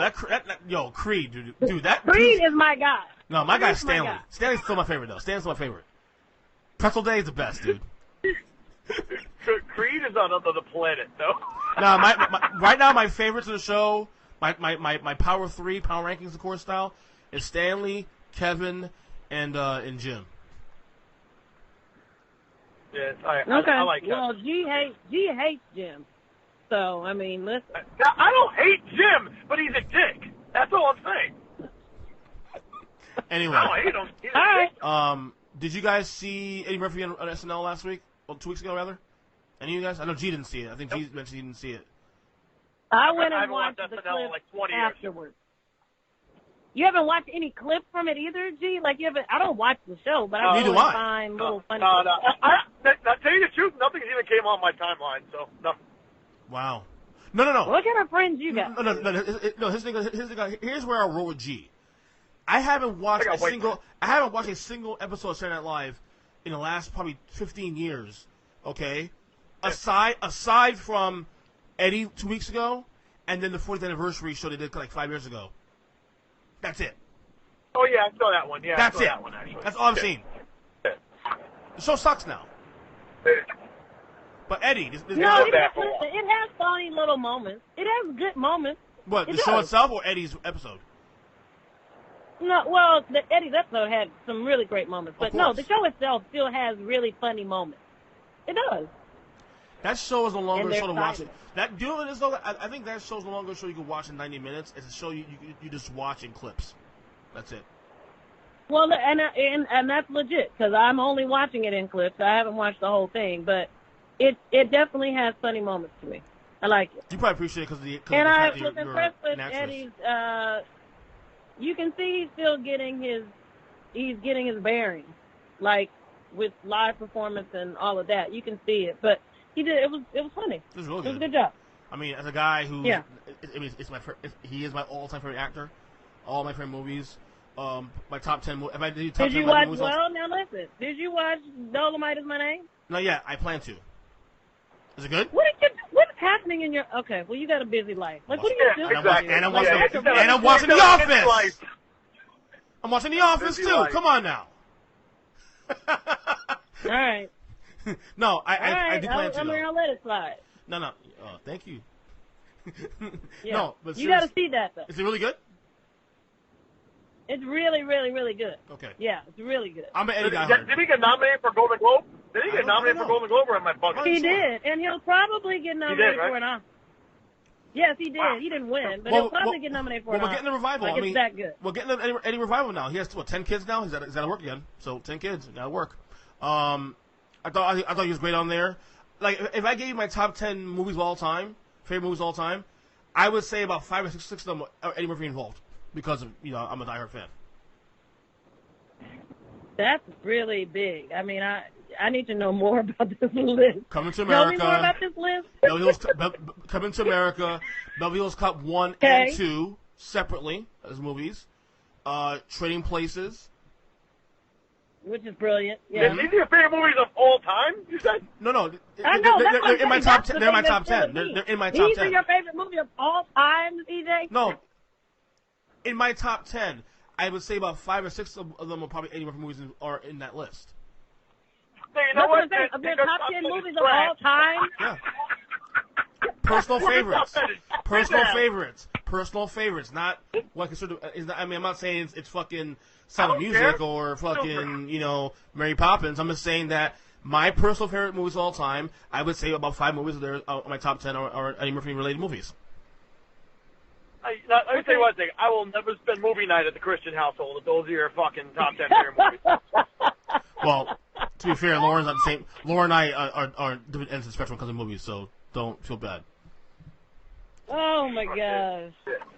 Creed, dude, that Creed is my guy. No, my guy's Stanley. Stanley's still my favorite though. Stanley's still my favorite. Pretzel Day is the best, dude. Creed is on another planet, though. No, right now my favorites of the show, my power rankings, of course, style, is Stanley, Kevin, and Jim. Yes, I like Kevin. Well, G hates Jim. So, I mean, listen. I don't hate Jim, but he's a dick. That's all I'm saying. Anyway. I don't hate him. He's all right. Did you guys see Eddie Murphy on SNL last week? Well, 2 weeks ago, rather? Any of you guys? I know G didn't see it. I think G mentioned he didn't see it. I went and watched the SNL clip in like 20 afterwards. You haven't watched any clips from it either, G? Like, you haven't? I don't watch the show, but I really find little funny No. I'll tell you the truth, nothing's even came on my timeline, so nothing. Wow. No. What kind of friends you got? No. Here's where I roll with G. I haven't watched a single episode of Saturday Night Live in the last probably 15 years. Okay, aside from Eddie 2 weeks ago, and then the 40th anniversary show they did like 5 years ago. That's it. Oh yeah, I saw that one. Yeah, that's I saw it. That one, actually. That's all I've seen. The show sucks now. But Eddie, it has funny little moments. It has good moments. What, the show itself or Eddie's episode? No, well, Eddie's episode had some really great moments. But no, the show itself still has really funny moments. It does. That show is no longer a show to watch. I think that show's no longer a show you can watch in 90 minutes. It's a show you just watch in clips. That's it. Well, and that's legit because I'm only watching it in clips. I haven't watched the whole thing, but it definitely has funny moments to me. I like it. You probably appreciate it because of the and I was impressed with Eddie's. You can see he's still getting his bearings, like with live performance and all of that. You can see it, but he did. It was funny. It was really good. It was a good job. I mean, as a guy who, I mean, he is my all-time favorite actor. All my favorite movies. My top 10 movies. If I did top 10 you watch? Well, now listen. Did you watch Dolomite Is My Name? Not yet. I plan to. Is it good? What's happening in your? Okay, well, you got a busy life. Like, what are you doing? And I'm watching The Office. I'm watching The Office too. Life. Come on now. All right. No, I do plan to. I'll let it slide. No. Thank you. Yeah. No, but you got to see that though. Is it really good? It's really, really, really good. Okay. Yeah, it's really good. I'm an Eddie Did, guy. did he get nominated for Golden Globe? Did he I get don't nominated know. for Golden Globe, or am I bugging? He sure. did, and he'll probably get nominated right? for an Oscar. Yes, he did. Wow. He didn't win, but Well, he'll probably get nominated for well, an we're Oscar. getting the revival. Like, I mean, it's that good. we're getting the Eddie revival now. He has 10 kids now. He's got to work again. So 10 kids, got to work. I thought he was great on there. Like, if I gave you my top 10 movies of all time, favorite movies of all time, I would say about 5 or 6 of them are Eddie Murphy involved because of I'm a diehard fan. That's really big. I mean, I need to know more about this list. Coming to Tell me America. more about this list. Coming to America. Beverly Hills Cop 1 Okay. and 2 separately as movies. Trading Places. Which is brilliant. Yeah. Is these your favorite movies of all time? You said? No. I know. They're in my top 10. That's They're in my the top thing 10. that's They're in my top These 10. are your favorite movie of all time, EJ? No. In my top 10, I would say about 5 or 6 of them are probably Eddie Murphy movies are in that list. So you know That's what what? I'm saying. Of your Your top top 10 10 is movies of trash. all time. Yeah. Personal favorites. Personal Yeah. favorites. Personal favorites. Not what I consider. I mean, I'm not saying it's fucking Sound of I don't Music care. or fucking Mary Poppins. I'm just saying that my personal favorite movies of all time, I would say about 5 movies there on my top 10 are Eddie Murphy related movies. Let me tell you one thing. I will never spend movie night at the Christian household if those are your fucking top 10 favorite movies. Well, to be fair, Lauren's on the same. Lauren and I are different ends of the spectrum because of movies, so don't feel bad. Oh, my gosh.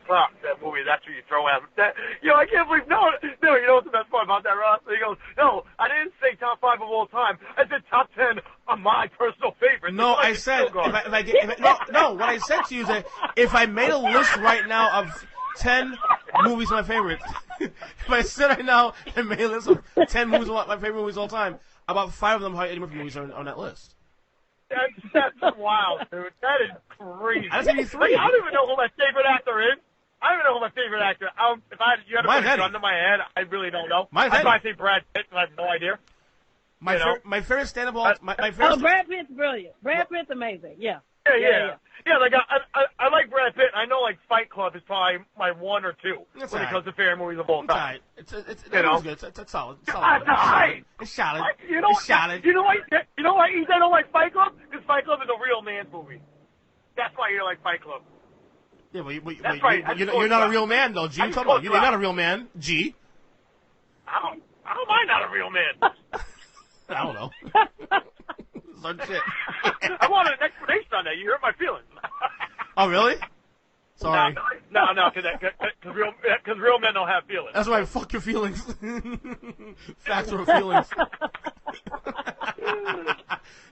Fuck that movie. That's what you throw at him. I can't believe. No, you know what's the best part about that, Ross? He goes, no, I didn't say top 5 of all time. I said top 10 of my personal favorites. No, I said what I said to you is that if I made a list right now of 10 movies of my favorites, if I said right now and made a list of 10 movies of my favorite movies of all time, about 5 of them are Eddie Murphy movies are on that list. That's wild, dude. That is crazy. I said 3. I don't even know who my favorite actor is. I don't even know who my favorite actor. If you had to put a gun to my head, I really don't know. Mine's I'd Eddie. probably say Brad Pitt, and I have no idea. My favorite stand-up all my favorite. Oh, Brad Pitt's brilliant. Brad Pitt's amazing. Yeah. Yeah, like I like Brad Pitt. I know like Fight Club is probably my 1 or 2 That's when all it comes to favorite movies of all It's time. alright. It's You know? good. It's solid. It's That's solid. alright. It's solid. You know It's solid. You know why I don't like Fight Club? Because Fight Club is a real man's movie. That's why you don't like Fight Club. Yeah, but That's right. you're not a real man though, G. You're not a real man, G. I don't mind not a real man. I don't know. Some shit. I wanted an explanation on that. You hurt my feelings. Oh, really? Sorry. No, because real men don't have feelings. That's why fuck your feelings. Factor of feelings.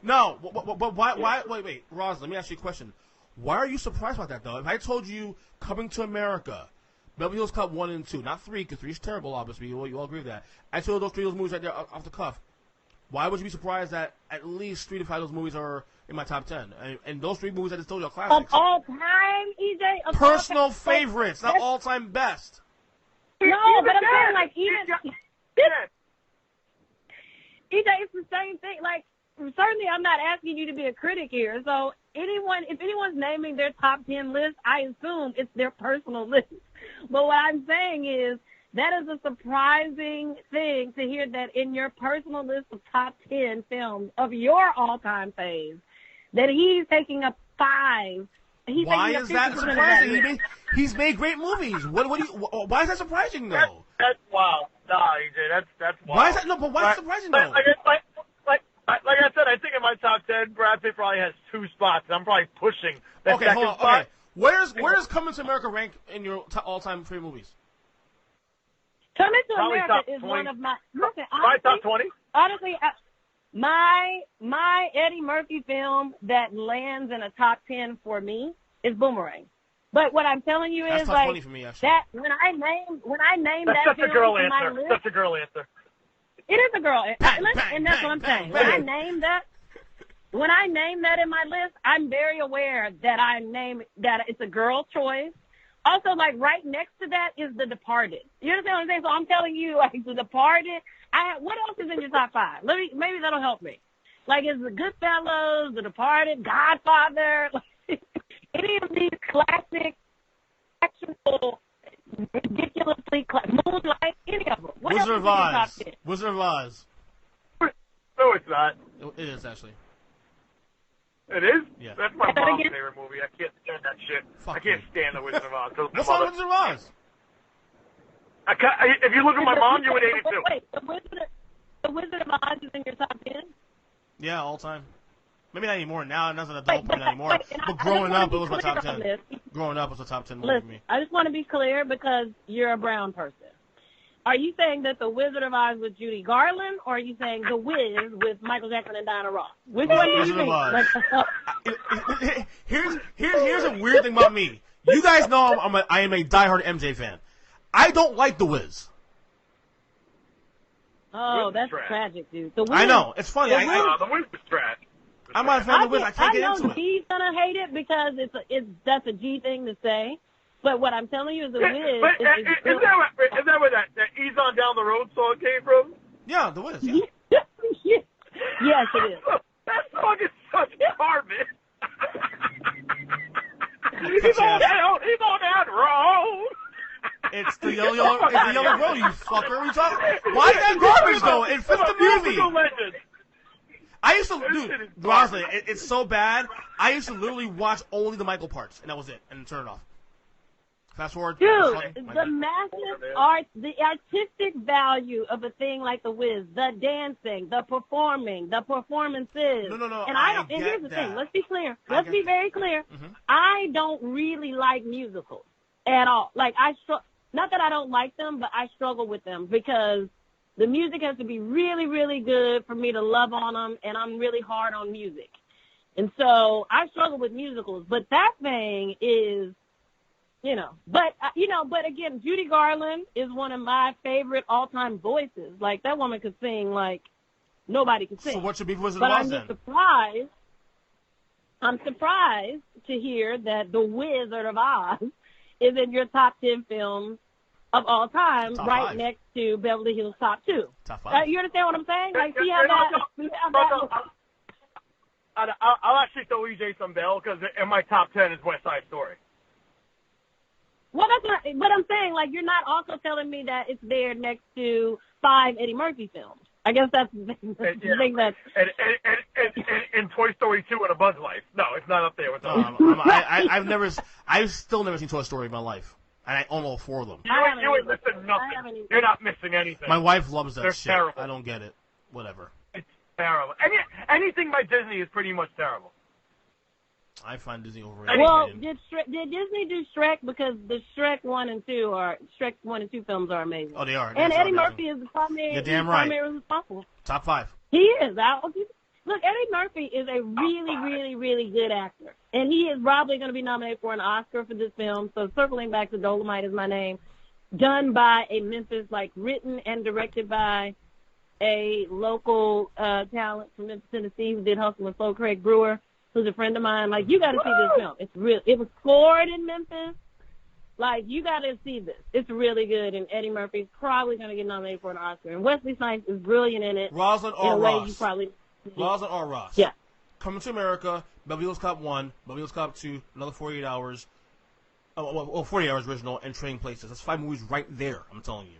No, but why? Wait, Roz. Let me ask you a question. Why are you surprised about that though? If I told you Coming to America, Beverly Hills Cop 1 and 2, not 3, because 3 is terrible, obviously. You all agree with that. I told those 3 of those movies right there off the cuff. Why would you be surprised that at least 3 to 5 of those movies are in my top 10? And those 3 movies I just told you are classics. Of all time, EJ? Of Personal all time? favorites, not all-time best. No, but I'm saying, like, EJ, it's the same thing. Like, certainly I'm not asking you to be a critic here. So if anyone's naming their top 10 list, I assume it's their personal list. But what I'm saying is that is a surprising thing to hear that in your personal list of top 10 films of your all-time faves, that he's taking up 5. Why is that surprising? He's made great movies. Why is that surprising though? That's wild. Nah, EJ, that's wild. Why is that? No, but why is it surprising though? Like I said, I think in my top 10, Brad Pitt probably has 2 spots. I'm probably pushing that Okay, second hold on. spot. Okay, where's Coming to America rank in your all-time favorite movies? Coming to Probably America top is 20. one of my. Listen, My top 20. Honestly, my Eddie Murphy film that lands in a top 10 for me is Boomerang. But what I'm telling you That's is top like 20 for me, actually. that when I name That's that such a film girl in my answer. list, Such a girl answer. it is a girl, Bang, and that's what I'm bang, saying. bang. When I name that in my list, I'm very aware that that it's a girl choice. Also, like right next to that is The Departed. You understand what I'm saying? So I'm telling you, like The Departed. What else is in your top 5? Maybe that'll help me. Like, is The Goodfellas, The Departed, Godfather, any of these classic, actual, ridiculously like Moonlight, any of them. What Wizard else of is in your top Oz. 10? Wizard of Oz. No, it's not. It is, actually. It is? Yeah. That's my Say that mom's again? favorite movie. I can't stand that shit. Fuck I can't you. stand The Wizard of Oz. What's wrong with Wizard of Oz? If you look at my mom, you would hate it too. Wait, the Wizard of Oz is in your top 10? Yeah, all time. Maybe not anymore. Now, as an adult, probably not anymore. But growing up, it was my top 10. Growing up, it was a top 10 movie for Listen, me. I just want to be clear because you're a brown person. Are you saying that the Wizard of Oz with Judy Garland, or are you saying the Wiz with Michael Jackson and Diana Ross? Which one do you Wizard of think? Oz. Here's a weird thing about me. You guys know I am a diehard MJ fan. I don't like The Wiz. Oh, Wiz is that's trash. tragic, dude. The Wiz, I know. It's funny. The Wiz is trash. I'm not a fan of The Wiz. I can't get into know it. G's gonna hate it because that's a G thing to say. But what I'm telling you is the Wiz But is is that where that Ease On Down the Road song came from? Yeah, The Wiz. Yeah. Yes, it is. That song is such garbage. He's he's on that road. It's the yellow road, you fucker. What are you talking? Why is that garbage though? It fits the movie. Legend. I used to, dude. Honestly, it's so bad. I used to literally watch only the Michael parts, and that was it, and then turn it off. Fast forward. Dude, My the bad. massive art, the artistic value of a thing like the Wiz, the dancing, the performing, the performances. No. And I don't. And get here's the that. thing. Let's be clear. I Let's get be that. very clear. Mhm. I don't really like musicals at all. Like not that I don't like them, but I struggle with them because the music has to be really, really good for me to love on them, and I'm really hard on music. And so I struggle with musicals. But that thing is. But again, Judy Garland is one of my favorite all-time voices. Like, that woman could sing like nobody could sing. So what should be Wizard But of I'm Oz just then? surprised. I'm surprised to hear that The Wizard of Oz is in your top 10 films of all time, Top right 5. next to Beverly Hills Top 2. Top 5. You understand what I'm saying? Like, see how that... I'll actually throw EJ some bell because in my top 10 is West Side Story. Well, that's not, but I'm saying, like, you're not also telling me that it's there next to 5 Eddie Murphy films. I guess that's the thing that's... And Toy Story 2 and A Bug's Life. No, it's not up there with those. I've still never seen Toy Story in my life, and I own all 4 of them. You ain't missing nothing. You're not missing anything. My wife loves that They're shit. terrible. I don't get it. Whatever. It's terrible. Anything by Disney is pretty much terrible. I find Disney overrated. Well, did Disney do Shrek? Because the Shrek 1 and 2 films are amazing. Oh, they are. And They're Eddie amazing. Murphy is the primary. You're damn right. Primary responsible. Top 5. He is. Look, Eddie Murphy is a really, really, really good actor, and he is probably going to be nominated for an Oscar for this film. So, circling back to Dolomite is My Name, done by a Memphis, written and directed by a local talent from Memphis, Tennessee, who did Hustle and Flow, Craig Brewer, who's a friend of mine. Like, you got to see this film. It's real. It was scored in Memphis. Like, you got to see this. It's really good, and Eddie Murphy's probably going to get nominated for an Oscar. And Wesley Snipes is brilliant in it. Rosalind in a R. way Ross. you probably... Rosalind R. Ross. Yeah. Coming to America, Beverly Hills Cop 1, Beverly Hills Cop 2, another 48 hours. 40 hours original, and Trading Places. That's 5 movies right there, I'm telling you.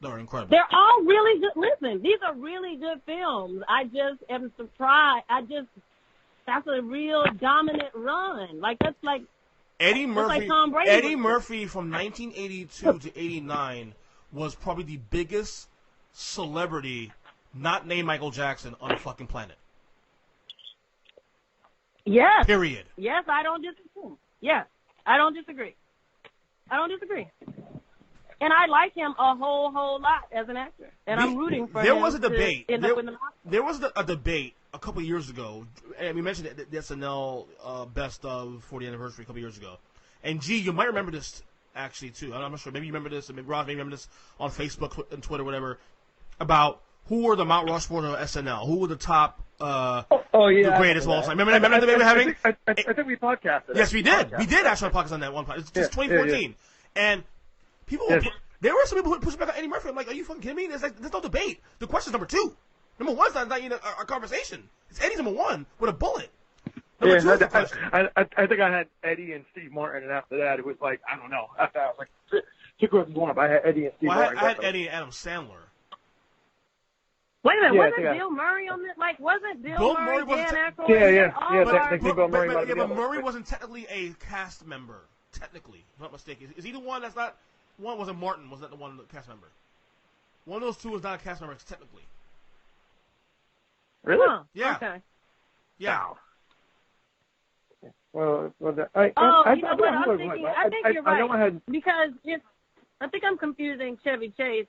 They're incredible. They're all really good. Listen, these are really good films. I just am surprised. That's a real dominant run. Like, that's like Eddie Murphy. like Tom Brady. Eddie Murphy from 1982 to 89 was probably the biggest celebrity, not named Michael Jackson, on the fucking planet. Yes. Period. Yes, I don't disagree. Yes, I don't disagree. And I like him a whole lot as an actor. And I'm rooting for him. There was a debate. To end up in the There was a debate a couple of years ago, and we mentioned the SNL Best of 40th Anniversary a couple of years ago. And G, you might remember this actually too. I'm not sure. Maybe you remember this, and maybe Ross, maybe you remember this on Facebook and Twitter, whatever, about who were the Mount Rushmore of SNL. Who were the top, the greatest of all time. Remember the debate we were having? I think we podcasted. Yes, we did. We did actually podcast on that one podcast. It's just 2014, and people. There were some people who pushed back on Eddie Murphy. I'm like, are you fucking kidding me? There's no debate. The question's number 2. Number 1's not even a conversation. It's Eddie's number 1 with a bullet. Number 2 is the question. I think I had Eddie and Steve Martin, and after that, it was like, I don't know. After that, I was like, Two Girls One Up. I had Eddie and Steve Martin. I had Eddie and Adam Sandler. Wait a minute, Yeah, wasn't Bill Murray on this? Like, wasn't Bill Murray Dan wasn't Aykroyd? Bill Murray might have been but the Murray wasn't technically a cast member. Technically, if I'm not mistaken. Is he the one that's not? One wasn't Martin. Was that the one cast member? One of those two was not a cast member technically. Really? Huh, Yeah. Okay. Yeah. Well, You know what? I'm thinking. I think you're right. I know I had. Because I think I'm confusing Chevy Chase,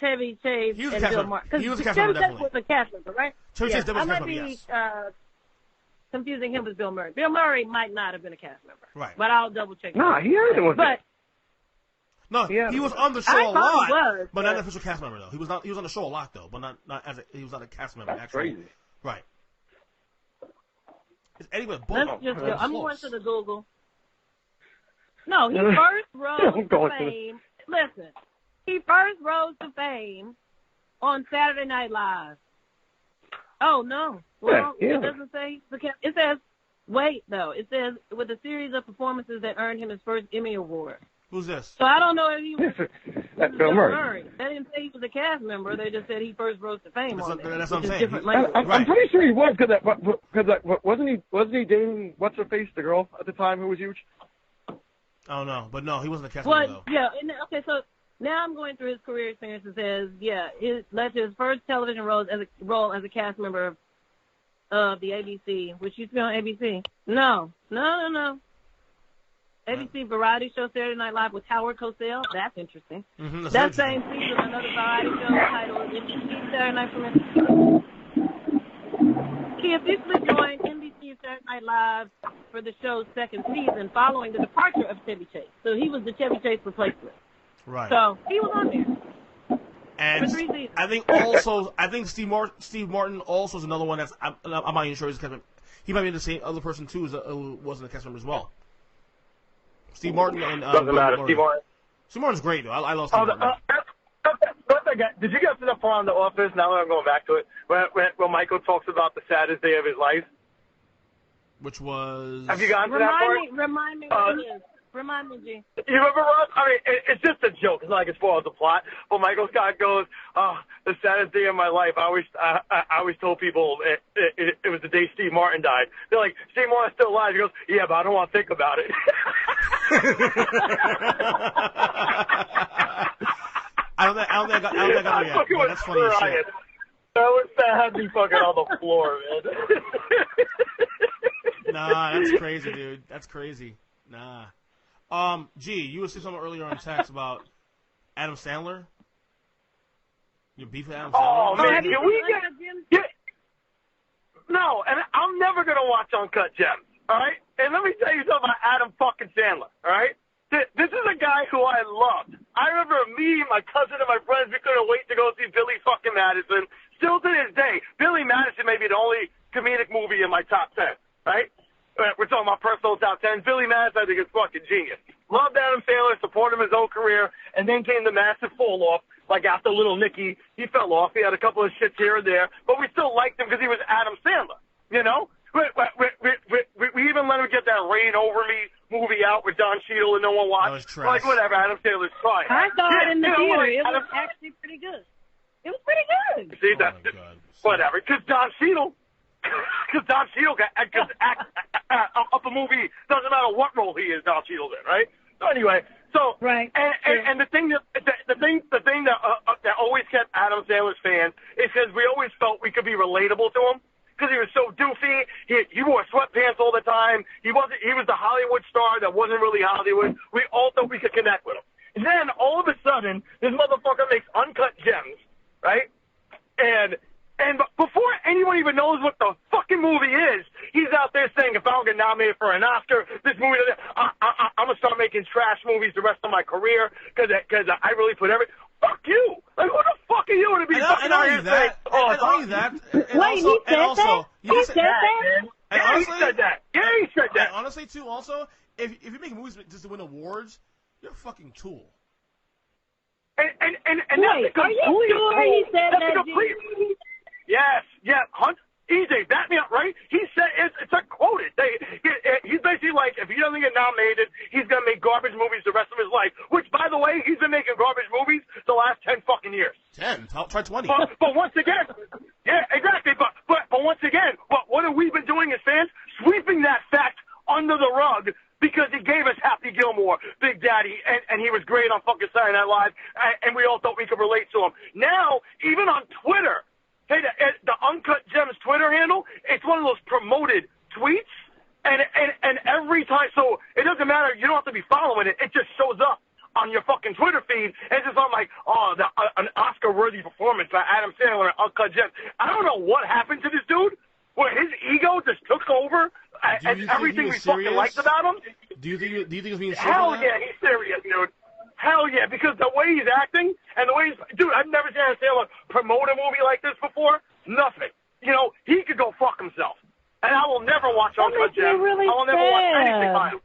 He was a and cast Bill member. Martin. He was a Because cast member, Chevy Chase definitely. was a cast member, right? Chevy Chase definitely was a I cast might member, be confusing him with Bill Murray. Bill Murray might not have been a cast member. Right. But I'll double check. Nah, he had it with But No, Yeah. he was on the show I a thought lot, he was, but not an official cast member though. He was not. He was on the show a lot though, but not as he was not a cast member. That's Actually. crazy. Right. It's Eddie with a let's bullet. just go. That's I'm close. going to the Google. No, he first rose I'm to going to the- fame. Listen, he first rose to fame on Saturday Night Live. Oh no! Well, Yeah. it doesn't say the cast. It says wait though. It says with a series of performances that earned him his first Emmy Award. Who's this? So I don't know if he was That's Bill Murray. They didn't say he was a cast member. They just said he first rose to fame That's on what- there. that's what I'm which is saying. different He- language. I'm pretty sure he was because wasn't he dating what's her face, the girl at the time who was huge? Oh no, but no, he wasn't a cast member though. Well, yeah. Okay, so now I'm going through his career experience. It says, yeah, it led to his first television role as a cast member of the ABC, which used to be on ABC. No. ABC variety show Saturday Night Live with Howard Cosell. That's interesting. Mm-hmm, That same season, another variety show titled NBC Saturday Night from He officially joined NBC Saturday Night Live for the show's second season following the departure of Chevy Chase. So he was the Chevy Chase replacement. Right. So he was on there. And for 3 seasons. I think Steve Martin also is another one that's I'm not even sure he's a cast member. He might be the same other person too who wasn't a cast member as well. Steve Martin and Doesn't matter. Steve Martin. Steve Martin's great though. I love Steve Martin. Did you guys see that part on The Office? Now that I'm going back to it, when Michael talks about the saddest day of his life. Which was. Have you gotten to that part? Remind me what it is. Remind me, G. You remember, Ross? I mean, it's just a joke. It's not like it spoils the plot. But Michael Scott goes, "Oh, the saddest day of my life. I always told people it was the day Steve Martin died." They're like, "Steve Martin's still alive." He goes, "Yeah, but I don't want to think about it." I don't think I got there yet. But that's funny as shit. That had me fucking on the floor, man. Nah, that's crazy, dude. That's crazy. Nah. G, you were saying something earlier on text about Adam Sandler. Your beef with Adam Sandler? Oh, man, can we get... No, and I'm never going to watch Uncut Gems, all right? And let me tell you something about Adam fucking Sandler, all right? This is a guy who I loved. I remember me, my cousin, and my friends, we couldn't wait to go see Billy fucking Madison. Still to this day, Billy Madison may be the only comedic movie in my top 10, right? We're talking about personal top 10. Billy Madison, I think, is fucking genius. Loved Adam Sandler, supported him his whole career, and then came the massive fall-off. Like after Little Nicky, he fell off. He had a couple of shits here and there, but we still liked him because he was Adam Sandler, you know? We even let him get that Reign Over Me movie out with Don Cheadle and no one watched. That was trash. Like, whatever, Adam Sandler's fine. I saw it in the theater. Like, It was actually pretty good. It was pretty good. See, Oh that's my God. whatever. Because Don Cheadle can act up a movie. Doesn't matter what role he is, Don Cheadle's in, right? So anyway, Right. and the thing that always kept Adam Sandler's fans is because we always felt we could be relatable to him. Because he was so doofy, he wore sweatpants all the time. He was the Hollywood star that wasn't really Hollywood. We all thought we could connect with him. And then all of a sudden, this motherfucker makes Uncut Gems, right? And before anyone even knows what the fucking movie is, he's out there saying, if I don't get nominated for an Oscar, this movie, I'm going to start making trash movies the rest of my career because I really put everything. Fuck you! Like, who the fuck are you to be fucking not only that, and Wait, he said that? He said that? And yeah, honestly, he said that. Yeah, he said that. And honestly, too, also, if you make movies just to win awards, you're a fucking tool. And Wait, that's a are you sure he said that's that, a complete, yes, Hunt, EJ, back me up, right? He said, it's a quoted. He's basically like, if he doesn't get nominated, he's going to make garbage movies the rest of his life, which, by the way, he's been making garbage movies the last 10 fucking years. 10? Try 20. But once again, yeah, exactly. But once again, what have we been doing as fans? Sweeping that fact under the rug because he gave us Happy Gilmore, Big Daddy, and he was great on fucking Saturday Night Live, and we all thought we could relate to him. Now, even on Twitter, hey, the Uncut Gems Twitter handle, it's one of those promoted tweets, and every time, so it doesn't matter, you don't have to be following it, it just shows up on your fucking Twitter feed, and it's just I'm like, an Oscar-worthy performance by Adam Sandler and Uncut Gems. I don't know what happened to this dude, where his ego just took over, and everything we fucking liked about him. Do you think he's being serious? Hell yeah, he's serious, dude. Hell yeah, because the way he's acting and the way dude, I've never seen Adam Sandler promote a movie like this before. Nothing. You know, he could go fuck himself. And I will never watch Uncut Gems. Really I will never watch anything by him.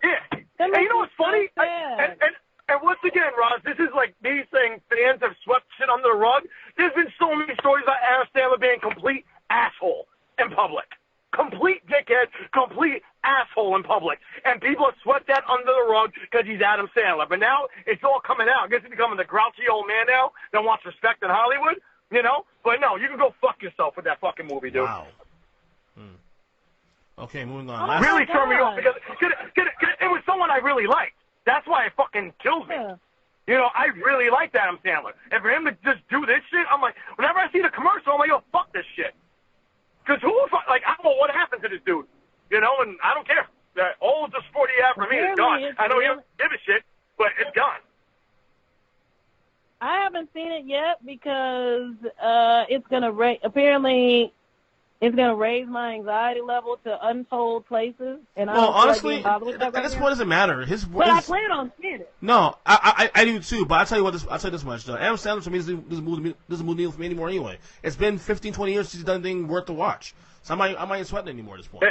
Yeah. And you know what's funny? And once again, Roz, this is like me saying fans have swept shit under the rug. There's been so many stories about Adam Sandler being a complete asshole in public. Complete dickhead, complete asshole in public. And people have swept that under the rug because he's Adam Sandler. But now it's all coming out. I guess he's becoming the grouchy old man now that wants respect in Hollywood, you know? But no, you can go fuck yourself with that fucking movie, dude. Wow. Okay, moving on. Really turned me off because it was someone I really liked. That's why it fucking kills me. Yeah. You know, I really liked Adam Sandler. And for him to just do this shit, I'm like, whenever I see the commercial, I'm like, yo, fuck this shit. Because I don't know what happened to this dude. You know, and I don't care. All the support he had for me is gone. I know you don't give a shit, but it's gone. I haven't seen it yet because it's going to apparently it's going to raise my anxiety level to untold places. And well, honestly, at this point, it doesn't matter. But I plan on seeing it. No, I do too. But I'll tell you what. I'll tell you this much. Though. Adam Sandler to me doesn't move the needle for me anymore. Anyway, it's been 15, 20 years since he's done anything worth to watch. So I might ain't sweating anymore at this point.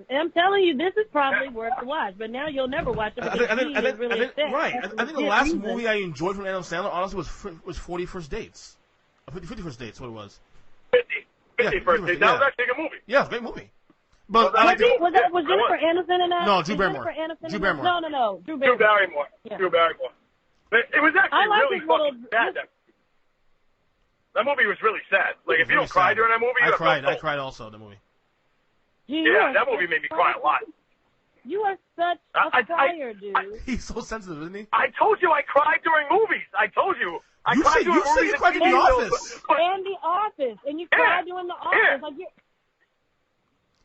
And I'm telling you, this is probably worth to watch. But now you'll never watch it because he is really upset. Right. I think the last movie I enjoyed from Adam Sandler, honestly, was 40 First Dates. 50 First Dates, what it was. 50 First Dates. That was actually a good movie. Yeah, it was a great movie. But was Jennifer Aniston in that? No, Drew Barrymore. Drew Barrymore. No. Drew Barrymore. Yeah. Drew Barrymore. But it was actually really fucking sad. That movie was really sad. Like, if you don't cry during that movie, I cried. I cried also in the movie. Yeah, that movie made me cry a lot. You are such a crier, dude. He's so sensitive, isn't he? I told you I cried during movies. I told you. You said you cried in The Office. And The Office. And you cried during The Office.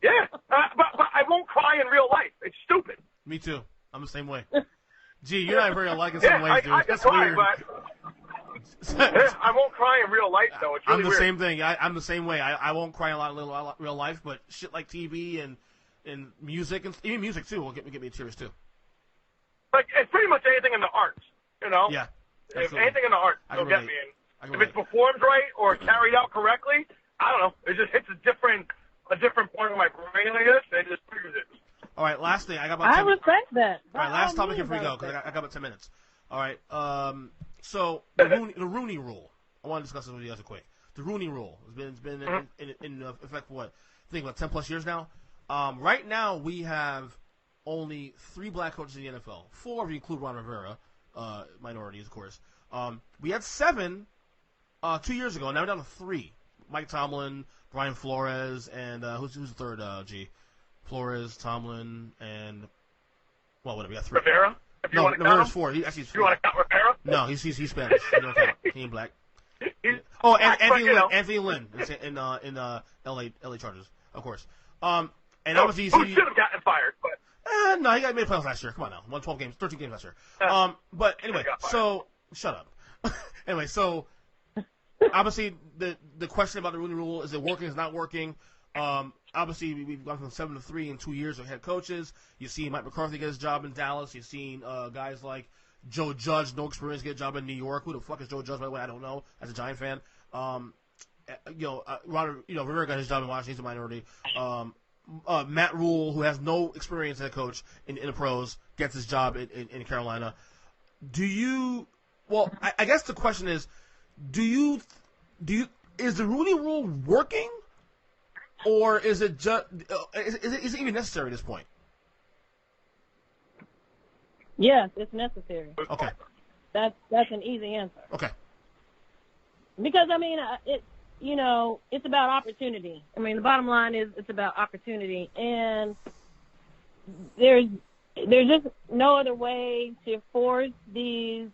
Yeah. But I won't cry in real life. It's stupid. Me too. I'm the same way. Gee, you're not very alike in some ways, dude. That's weird. I won't cry in real life, though. It's really I'm the weird. same thing. I'm the same way. I won't cry a lot in real life, but shit like TV and music, and even music, too, will get me tears, too. Like, it's pretty much anything in the arts, you know? Yeah. If anything in the arts will get me in. If it's performed right or carried out correctly, I don't know. It just hits a different point of my brain, I guess, and it just triggers it. All right, last thing. I got about 10 minutes. I respect that. All right, last topic here before we go, because I got about 10 minutes. All right, so the Rooney Rule. I want to discuss this with you guys quick. The Rooney Rule has been in effect for what? I think about 10 plus years now. Right now we have only 3 black coaches in the NFL. 4 if you include Ron Rivera, minorities of course. We had 7 2 years ago. Now we're down to 3. Mike Tomlin, Brian Flores, and who's the third? Flores, Tomlin, and whatever. We got 3. Rivera. No, Rivera's 4. He's 4. You want to count Rivera? No, he's Spanish. He don't count. He ain't black. Anthony Lynn in LA Chargers, of course. And obviously who should have gotten fired, but no, he got made playoffs last year. Come on now, won 12 games, 13 games last year. But anyway, so shut up. Anyway, so obviously the question about the Rooney Rule, is it working? Is it not working? Obviously, we've gone from 7-3 in 2 years of head coaches. You've seen Mike McCarthy get his job in Dallas. You've seen guys like Joe Judge, no experience, get a job in New York. Who the fuck is Joe Judge, by the way? I don't know. As a Giant fan, Rivera got his job in Washington. He's a minority. Matt Rule, who has no experience as a coach in the pros, gets his job in Carolina. Well, I guess the question is, is the Rooney Rule working? or is it just is it even necessary at this point? Yes, it's necessary. Okay. That's an easy answer. Okay. Because I mean, it's about opportunity. I mean, the bottom line is it's about opportunity, and there's just no other way to force these.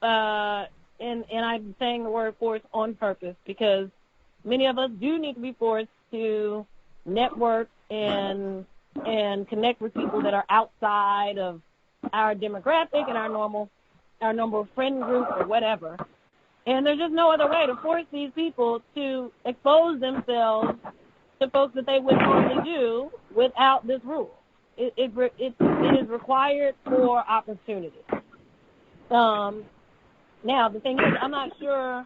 And I'm saying the word force on purpose because many of us do need to be forced to network and connect with people that are outside of our demographic and our normal friend group or whatever. And there's just no other way to force these people to expose themselves to folks that they would normally do without this rule. It is required for opportunity. Now, the thing is, I'm not sure,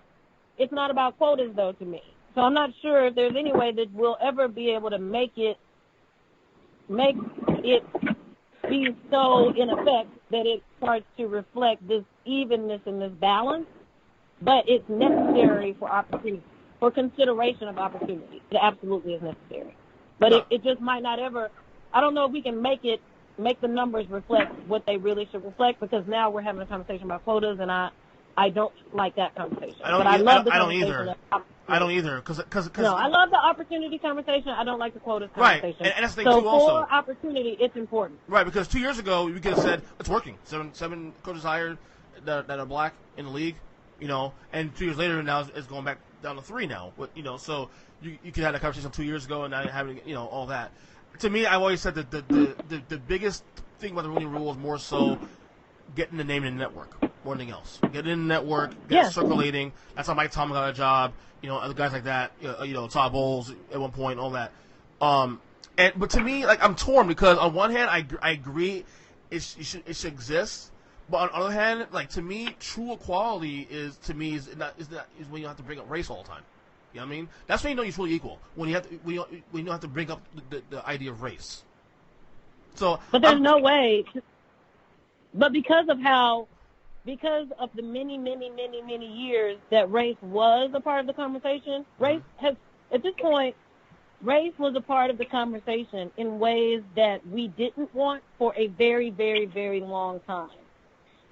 it's not about quotas, though, to me. So I'm not sure if there's any way that we'll ever be able to make it be so in effect that it starts to reflect this evenness and this balance, but it's necessary for opportunity, for consideration of opportunity. It absolutely is necessary. But it just might not ever, I don't know if we can make the numbers reflect what they really should reflect, because now we're having a conversation about quotas, and I don't like that conversation. I don't either. I don't either. No, I love the opportunity conversation. I don't like the quotas conversation. Right, and that's the thing so too. Also, for opportunity, it's important. Right, because 2 years ago we could have said it's working. Seven coaches hired that are black in the league, and 2 years later now it's going back down to 3 now. So you could have that conversation 2 years ago and now having all that. To me, I've always said that the biggest thing about the Rooney Rule is more so getting the name in the network more than anything else. Get in the network, get it circulating. That's how Mike Tomlin got a job. Other guys like that. Todd Bowles at one point, all that. But to me, like, I'm torn because on one hand, I agree it should exist, but on the other hand, like, to me, true equality is when you don't have to bring up race all the time. You know what I mean? That's when you know you're truly equal. When you don't have to bring up the idea of race. So, but there's no way. But because of the many, many, many, many years that race was a part of the conversation, race has, at this point, race was a part of the conversation in ways that we didn't want for a very, very, very long time.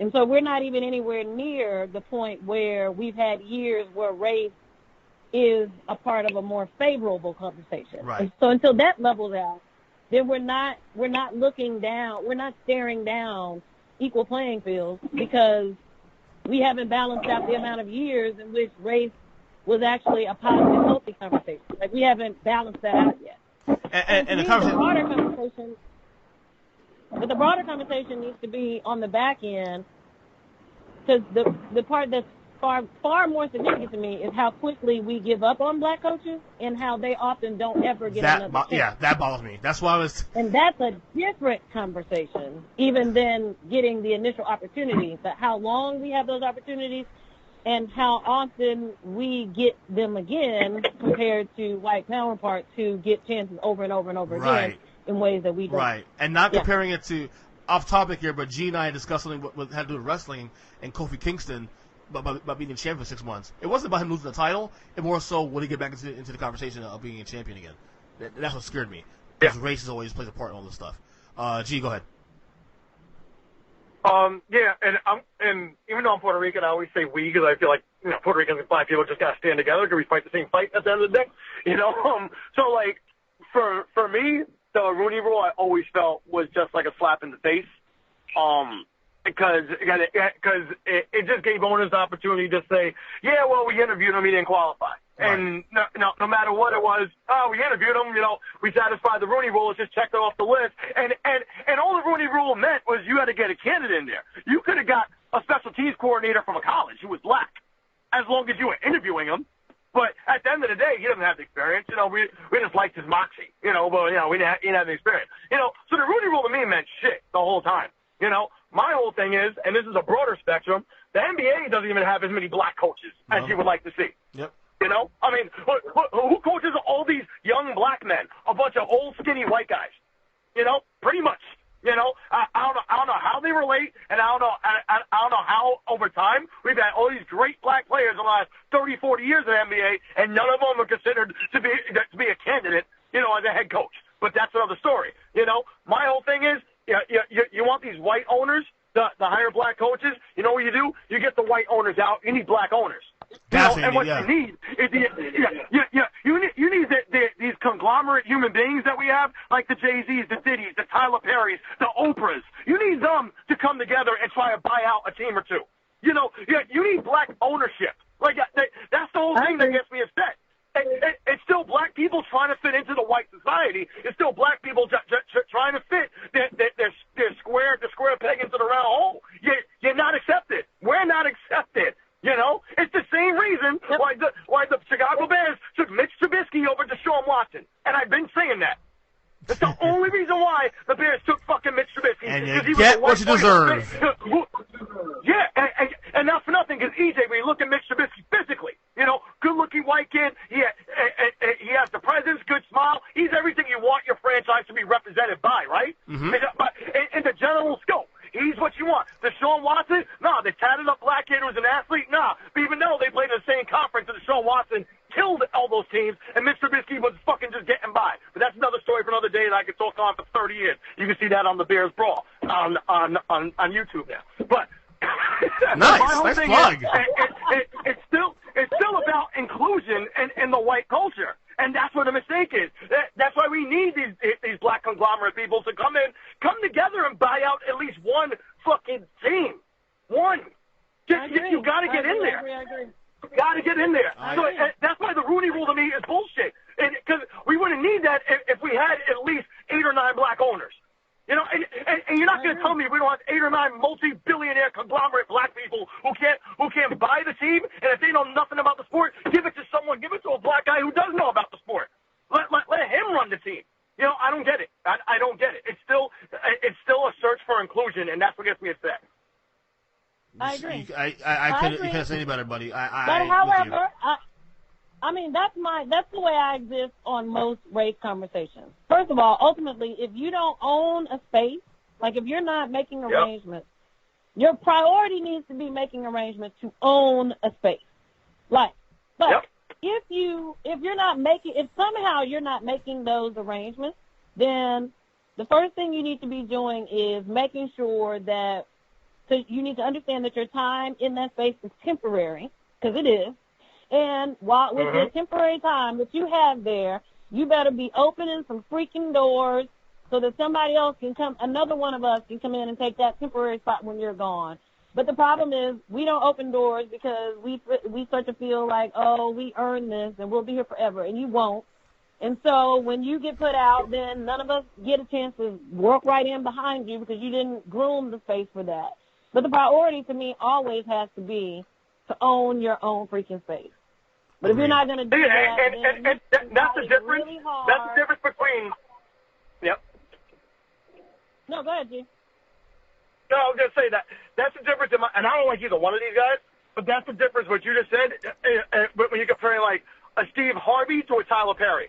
And so we're not even anywhere near the point where we've had years where race is a part of a more favorable conversation. Right. And so until that levels out, then we're not looking down, we're not staring down equal playing fields, because we haven't balanced out the amount of years in which race was actually a positive, healthy conversation. Like, we haven't balanced that out yet. And the broader conversation needs to be on the back end, because the part that's far more significant to me is how quickly we give up on black coaches and how they often don't ever get another chance. Yeah, that bothers me. That's why I was. And that's a different conversation, even than getting the initial opportunity. But how long we have those opportunities and how often we get them again compared to white counterparts who get chances over and over and over again in ways that we don't. Right, and not comparing it to, off topic here, but G and I discussed something what had to do with wrestling and Kofi Kingston about being a champion for 6 months. It wasn't about him losing the title. It more so would he get back into the conversation of being a champion again. That's what scared me. Because race always plays a part in all this stuff. G, go ahead. And even though I'm Puerto Rican, I always say we, because I feel like Puerto Ricans and black people just gotta stand together because we fight the same fight at the end of the day. So like for me, the Rooney Rule I always felt was just like a slap in the face. Because it just gave owners the opportunity to say, yeah, well, we interviewed him, he didn't qualify. Right. And no matter what it was, we interviewed him, we satisfied the Rooney Rule, it's just checked it off the list. And all the Rooney Rule meant was you had to get a candidate in there. You could have got a special teams coordinator from a college who was black, as long as you were interviewing him. But at the end of the day, he doesn't have the experience. We just liked his moxie, but, he didn't have the experience. So the Rooney Rule to me meant shit the whole time, My whole thing is, and this is a broader spectrum, the NBA doesn't even have as many black coaches as you would like to see. Yep. I mean, who coaches all these young black men? A bunch of old, skinny white guys. Pretty much. You know, I don't know how they relate, and I don't know how over time we've had all these great black players in the last 30, 40 years in the NBA, and none of them are considered to be a candidate, you know, as a head coach. But that's another story. You know, my whole thing is, you want these white owners to hire black coaches. You know what you do? You get the white owners out. You need black owners. You know, and what you need is you need these conglomerate human beings that we have, like the Jay-Z's, the Diddy's, the Tyler Perry's, the Oprahs. You need them to come together and try to buy out a team or two. You know, you need black ownership. Like that's the whole thing that gets me upset. It's still black people trying to fit into the white society. It's still black people trying to fit their square peg into the round hole. You're not accepted. We're not accepted. You know, it's the same reason why the Chicago Bears took Mitch Trubisky over Deshaun Watson, and I've been saying that. That's the only reason why the Bears took fucking Mitch Trubisky. And you get what you deserve. Yeah, and not for nothing, because EJ, when you look at Mitch Trubisky physically, you know, good-looking white kid, he has the presence, good smile. He's everything you want your franchise to be represented by, right? Mm-hmm. But in the general scope. He's what you want. Deshaun Watson? Nah, the tatted up black kid who's an athlete? Nah. But even though they played in the same conference and Deshaun Watson killed all those teams and Mitch Trubisky was fucking just getting by. But that's another story for another day that I could talk on for 30 years. You can see that on the Bears Brawl on YouTube now. But nice plug. It's still about inclusion in the white culture. And that's where the mistake is. That's why we need these black conglomerate people to come together and buy out at least one fucking team. One. You got to get in there. I agree. You got to get in there. So that's why the Rooney Rule to me is bullshit. Because we wouldn't need that if we had at least 8 or 9 black owners. You know, and you're not going to tell me we don't have 8 or 9 multi-billionaire conglomerate black people who can't buy the team, and if they know nothing about the sport, give it to someone, give it to a black guy who does know about the sport. Let him run the team. You know, I don't get it. I don't get it. It's still a search for inclusion, and that's what gets me upset. I agree. You can't say any better, buddy. But however, I mean, that's the way I exist on most race conversations. First of all, ultimately, if you don't own a space, like if you're not making arrangements, your priority needs to be making arrangements to own a space. But if somehow you're not making those arrangements, then the first thing you need to be doing is making sure that, so you need to understand that your time in that space is temporary, because it is. And while with the temporary time that you have there, you better be opening some freaking doors so that somebody else can come, another one of us can come in and take that temporary spot when you're gone. But the problem is we don't open doors because we start to feel like, oh, we earned this and we'll be here forever, and you won't. And so when you get put out, then none of us get a chance to walk right in behind you because you didn't groom the space for that. But the priority to me always has to be to own your own freaking space. But if you're not going to do that, and that's the difference. Really hard. That's the difference between. Yep. No, go ahead, G. No, I was going to say that. That's the difference. And I don't like either one of these guys, but that's the difference. What you just said, when you're comparing like a Steve Harvey to a Tyler Perry.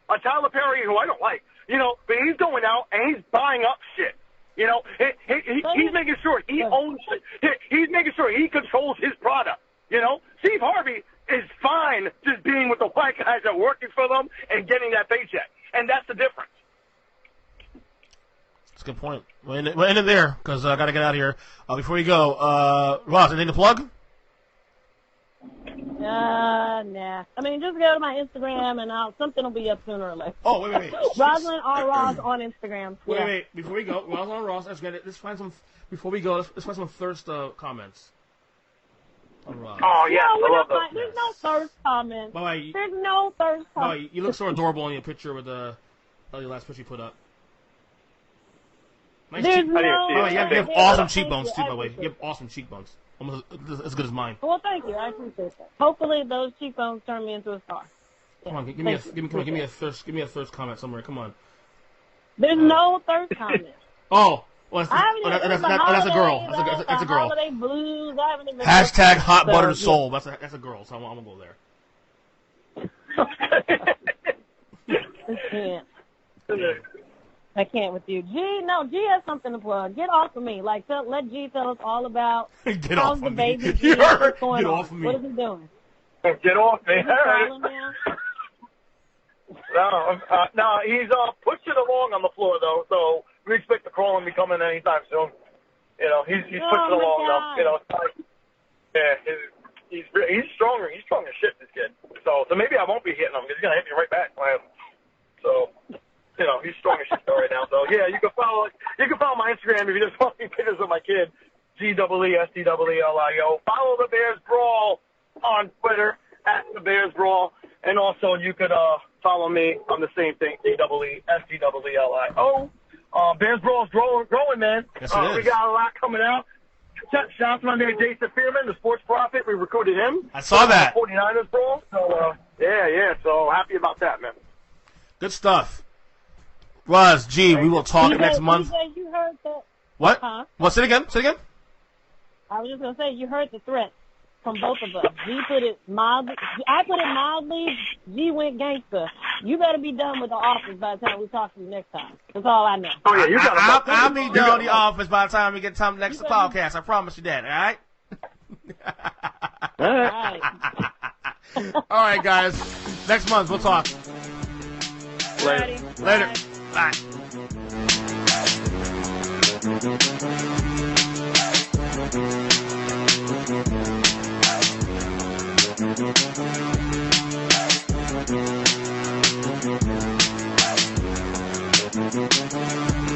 A Tyler Perry who I don't like, you know, but he's going out and he's buying up shit. You know, he's making sure he owns it. He's making sure he controls his product. You know, Steve Harvey is fine just being with the white guys that are working for them and getting that paycheck. And that's the difference. That's a good point. We'll end it there because I got to get out of here. Before you go, Ross, anything to plug? Nah. I mean, just go to my Instagram and something will be up sooner or later. Oh, wait. Rosalind R. Ross on Instagram. Wait. Before we go, Rosalind R. Ross, let's find some. Before we go, let's find some thirst comments. Oh, yeah. There's no thirst comments. There's no thirst comments. You look so adorable in your picture with your last picture you put up. Nice cheek. You have awesome cheekbones, too, by the way. You have awesome cheekbones. Almost as good as mine. Well, thank you. I appreciate that. Hopefully those cheekbones turn me into a star. Yeah. Come on, give me a thirst comment somewhere. Come on. There's no thirst comment. Oh. Well, that's a girl. That's a girl. Holiday blues. I haven't even Hashtag hot buttered soul. That's a girl, so I'm gonna go there. I can't. I can't with you. G has something to plug. Get off of me. Like, let G tell us all about Get how's off the of me. baby G, You heard? what's going Get on. off of me. What is he doing? Get off me. Is he crawling now? No, he's pushing along on the floor though, so we expect the crawl and be coming anytime soon. You know, he's pushing along though. You know, it's like, yeah, he's stronger. He's strong as shit, this kid. So maybe I won't be hitting him because he's gonna hit me right back. So. You know, he's strong as shit right now. So yeah, you can follow my Instagram if you just want to see pictures of my kid, GEESTEELIO. Follow the Bears Brawl on Twitter at the Bears Brawl, and also you could follow me on the same thing, GEESTEELIO. Bears Brawl is growing, man. Yes, it is. We got a lot coming out. Shout out to my man Jason Fearman, the sports prophet. We recruited him. I saw that. 49ers Brawl. So yeah. So happy about that, man. Good stuff. Roz, G, we will talk next month. DJ, you heard that? What? Huh? What? Say it again. I was just going to say, you heard the threat from both of us. G put it mildly. I put it mildly. G went gangster. You better be done with the office by the time we talk to you next time. That's all I know. Oh, yeah, you got I'll be done in the office by the time we get time next podcast. I promise you that, all right? All right. All right, guys. Next month, we'll talk. Later. Later. Bye. Bye.